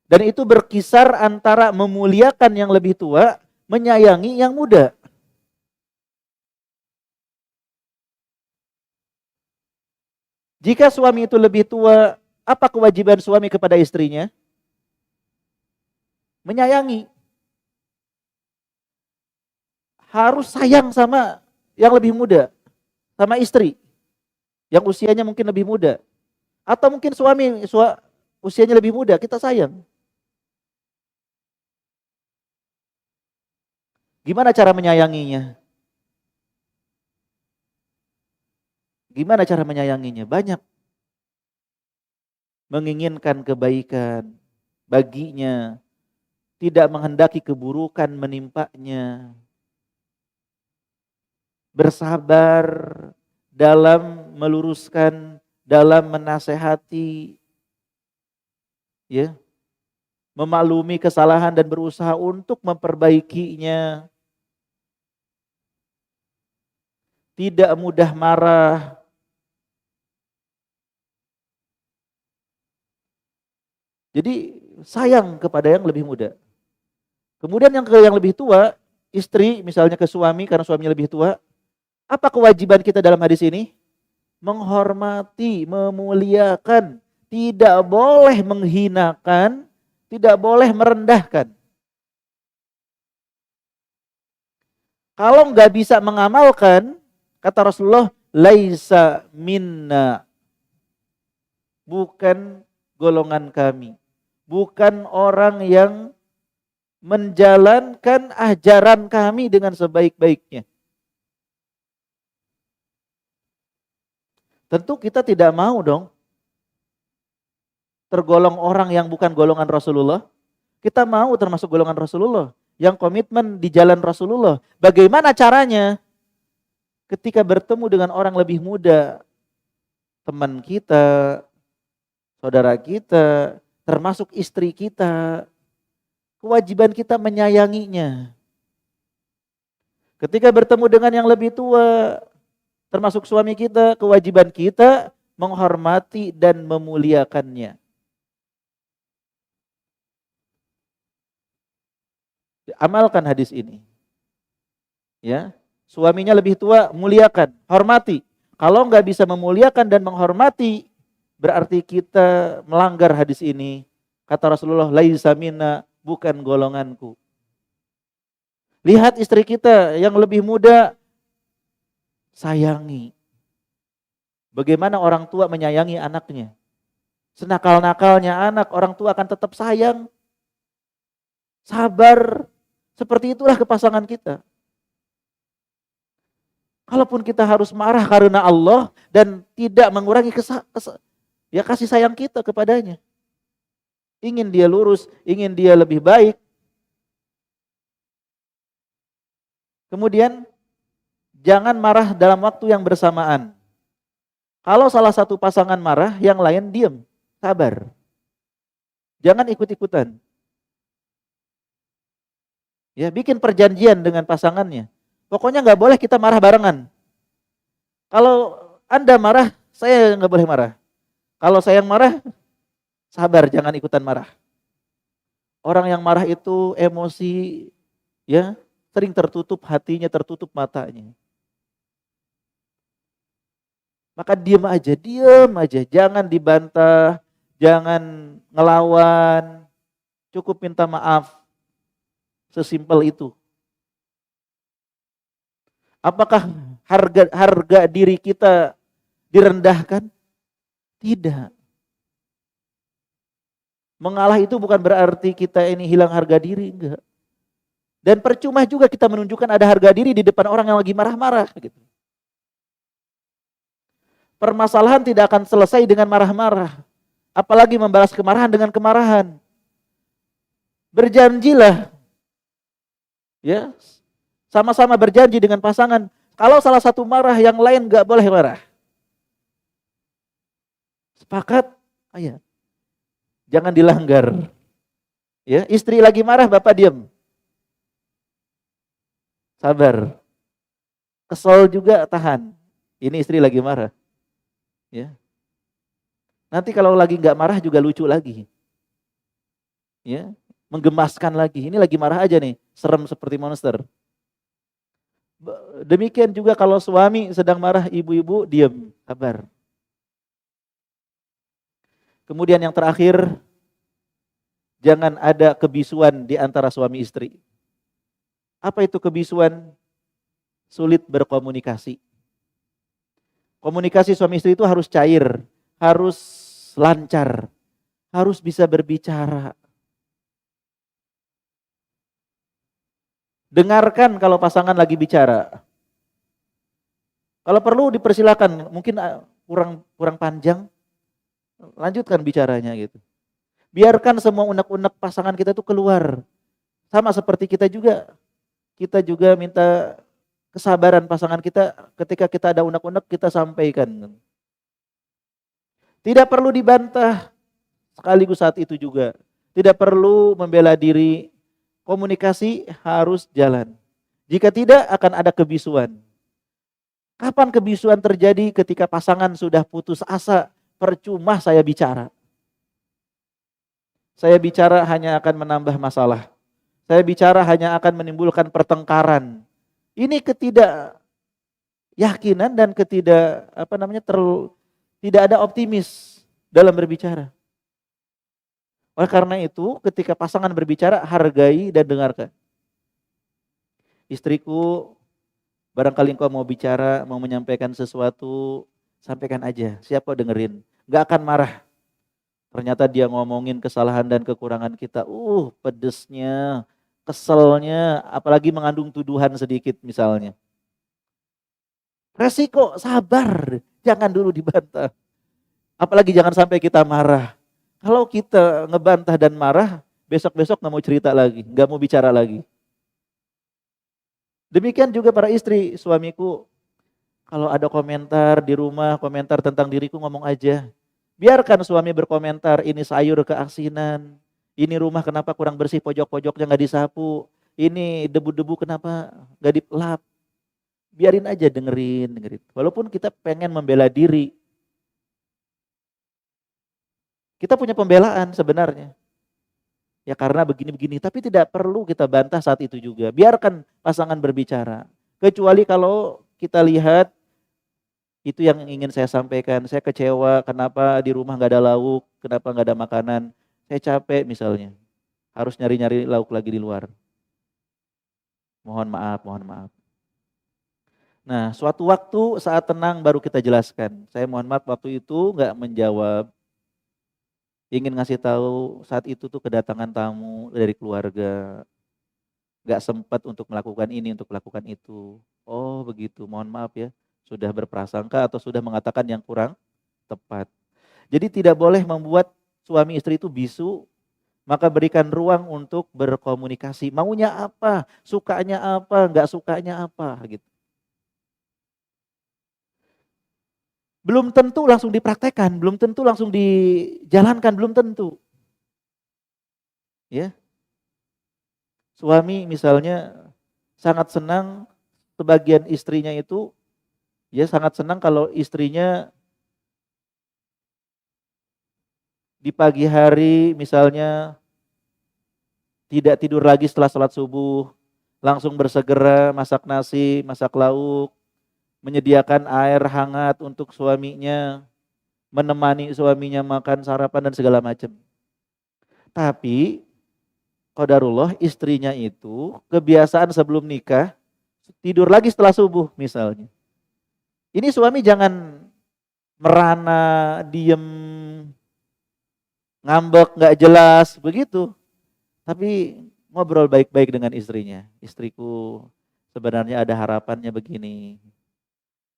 Dan itu berkisar antara memuliakan yang lebih tua, menyayangi yang muda. Jika suami itu lebih tua, apa kewajiban suami kepada istrinya? Menyayangi. Harus sayang sama yang lebih muda, sama istri yang usianya mungkin lebih muda. Atau mungkin suami usianya lebih muda, kita sayang. Gimana cara menyayanginya? Gimana cara menyayanginya? Banyak. Menginginkan kebaikan baginya, tidak menghendaki keburukan menimpanya. Bersabar dalam meluruskan, dalam menasehati, ya, memaklumi kesalahan dan berusaha untuk memperbaikinya. Tidak mudah marah. Jadi sayang kepada yang lebih muda. Kemudian yang lebih tua, istri misalnya ke suami karena suaminya lebih tua, apa kewajiban kita dalam hadis ini? Menghormati, memuliakan, tidak boleh menghinakan, tidak boleh merendahkan. Kalau nggak bisa mengamalkan, kata Rasulullah, laisa minna, bukan golongan kami, bukan orang yang menjalankan ajaran kami dengan sebaik-baiknya. Tentu kita tidak mau dong tergolong orang yang bukan golongan Rasulullah. Kita mau termasuk golongan Rasulullah yang komitmen di jalan Rasulullah. Bagaimana caranya? Ketika bertemu dengan orang lebih muda, teman kita, saudara kita, termasuk istri kita, kewajiban kita menyayanginya. Ketika bertemu dengan yang lebih tua, termasuk suami kita, kewajiban kita menghormati dan memuliakannya. Amalkan hadis ini. Ya, suaminya lebih tua, muliakan, hormati. Kalau nggak bisa memuliakan dan menghormati, berarti kita melanggar hadis ini. Kata Rasulullah, laisa minna, bukan golonganku. Lihat istri kita yang lebih muda, sayangi. Bagaimana orang tua menyayangi anaknya? Senakal-nakalnya anak, orang tua akan tetap sayang. Sabar. Seperti itulah kepasangan kita. Kalaupun kita harus marah karena Allah dan tidak mengurangi kasih sayang kita kepadanya. Ingin dia lurus, ingin dia lebih baik. Kemudian jangan marah dalam waktu yang bersamaan. Kalau salah satu pasangan marah, yang lain diam, sabar. Jangan ikut-ikutan. Ya, bikin perjanjian dengan pasangannya. Pokoknya nggak boleh kita marah barengan. Kalau Anda marah, saya nggak boleh marah. Kalau saya yang marah, sabar, jangan ikutan marah. Orang yang marah itu emosi, ya, sering tertutup hatinya, tertutup matanya. Maka diam aja, jangan dibantah, jangan ngelawan, cukup minta maaf. Sesimpel itu. Apakah harga diri kita direndahkan? Tidak. Mengalah itu bukan berarti kita ini hilang harga diri, enggak. Dan percuma juga kita menunjukkan ada harga diri di depan orang yang lagi marah-marah gitu. Permasalahan tidak akan selesai dengan marah-marah. Apalagi membalas kemarahan dengan kemarahan. Berjanjilah. Ya. Sama-sama berjanji dengan pasangan. Kalau salah satu marah, yang lain gak boleh marah. Sepakat? Ayo. Jangan dilanggar. Ya, istri lagi marah, bapak diam. Sabar. Kesel juga tahan. Ini istri lagi marah. Ya. Nanti kalau lagi nggak marah juga lucu lagi. Ya, menggemaskan lagi. Ini lagi marah aja nih, serem seperti monster. Demikian juga kalau suami sedang marah, ibu-ibu diam, sabar. Kemudian yang terakhir, jangan ada kebisuan di antara suami istri. Apa itu kebisuan? Sulit berkomunikasi. Komunikasi suami istri itu harus cair, harus lancar, harus bisa berbicara. Dengarkan kalau pasangan lagi bicara. Kalau perlu dipersilakan, mungkin kurang panjang, lanjutkan bicaranya gitu. Biarkan semua unek-unek pasangan kita itu keluar. Sama seperti kita juga minta kesabaran pasangan kita ketika kita ada unek-unek kita sampaikan. Tidak perlu dibantah sekaligus saat itu juga. Tidak perlu membela diri. Komunikasi harus jalan. Jika tidak akan ada kebisuan. Kapan kebisuan terjadi? Ketika pasangan sudah putus asa, percuma saya bicara. Saya bicara hanya akan menambah masalah. Saya bicara hanya akan menimbulkan pertengkaran. Ini ketidakyakinan dan tidak ada optimis dalam berbicara. Oleh karena itu, ketika pasangan berbicara, hargai dan dengarkan. Istriku, barangkali engkau mau bicara, mau menyampaikan sesuatu, sampaikan aja. Siapa dengerin? Gak akan marah. Ternyata dia ngomongin kesalahan dan kekurangan kita. Pedesnya, keselnya, apalagi mengandung tuduhan sedikit misalnya. Resiko, sabar. Jangan dulu dibantah. Apalagi jangan sampai kita marah. Kalau kita ngebantah dan marah, besok-besok gak mau cerita lagi, gak mau bicara lagi. Demikian juga para istri, suamiku, kalau ada komentar di rumah, komentar tentang diriku ngomong aja. Biarkan suami berkomentar, ini sayur keasinan, ini rumah kenapa kurang bersih, pojok-pojoknya gak disapu, ini debu-debu kenapa gak dilap. Biarin aja dengerin. Walaupun kita pengen membela diri, kita punya pembelaan sebenarnya. Ya karena begini-begini, tapi tidak perlu kita bantah saat itu juga. Biarkan pasangan berbicara. Kecuali kalau kita lihat, itu yang ingin saya sampaikan. Saya kecewa kenapa di rumah gak ada lauk, kenapa gak ada makanan. Saya capek misalnya. Harus nyari-nyari lauk lagi di luar. Mohon maaf. Nah, suatu waktu saat tenang baru kita jelaskan. Saya mohon maaf waktu itu gak menjawab. Ingin ngasih tahu saat itu tuh kedatangan tamu dari keluarga. Gak sempat untuk melakukan ini, untuk melakukan itu. Oh begitu, mohon maaf ya. Sudah berprasangka atau sudah mengatakan yang kurang tepat. Jadi tidak boleh membuat suami istri itu bisu. Maka berikan ruang untuk berkomunikasi. Maunya apa, sukanya apa, gak sukanya apa gitu. Belum tentu langsung dipraktekkan, belum tentu langsung dijalankan, belum tentu. Ya. Suami misalnya sangat senang sebagian istrinya itu, ya sangat senang kalau istrinya di pagi hari misalnya tidak tidur lagi setelah sholat subuh, langsung bersegera masak nasi, masak lauk, menyediakan air hangat untuk suaminya, menemani suaminya makan sarapan dan segala macam. Tapi qadarullah istrinya itu kebiasaan sebelum nikah tidur lagi setelah subuh misalnya. Ini suami jangan merana, diem, ngambek, gak jelas begitu. Tapi ngobrol baik-baik dengan istrinya. Istriku, sebenarnya ada harapannya begini.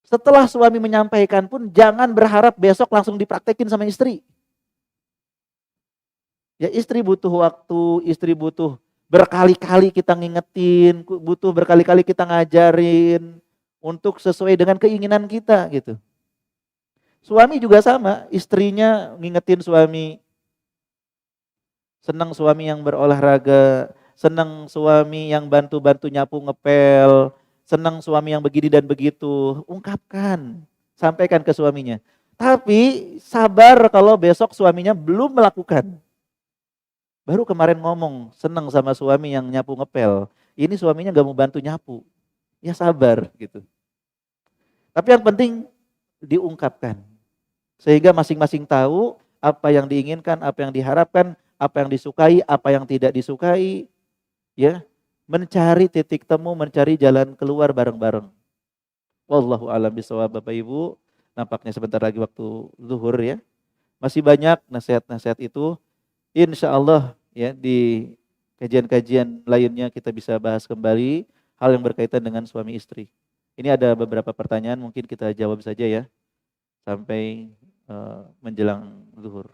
Setelah suami menyampaikan pun jangan berharap besok langsung dipraktekin sama istri. Ya istri butuh waktu, istri butuh berkali-kali kita ngingetin, butuh berkali-kali kita ngajarin untuk sesuai dengan keinginan kita gitu. Suami juga sama, istrinya ngingetin suami, senang suami yang berolahraga, senang suami yang bantu-bantu nyapu ngepel, senang suami yang begini dan begitu. Ungkapkan, sampaikan ke suaminya. Tapi sabar kalau besok suaminya belum melakukan. Baru kemarin ngomong, senang sama suami yang nyapu ngepel. Ini suaminya gak mau bantu nyapu. Ya sabar gitu. Tapi yang penting diungkapkan. Sehingga masing-masing tahu apa yang diinginkan, apa yang diharapkan, apa yang disukai, apa yang tidak disukai. Ya, mencari titik temu, mencari jalan keluar bareng-bareng. Wallahu a'lam bishawab. Bapak Ibu, nampaknya sebentar lagi waktu zuhur ya. Masih banyak nasihat-nasihat itu. Insya Allah ya di kajian-kajian lainnya kita bisa bahas kembali hal yang berkaitan dengan suami istri. Ini ada beberapa pertanyaan mungkin kita jawab saja ya sampai menjelang zuhur.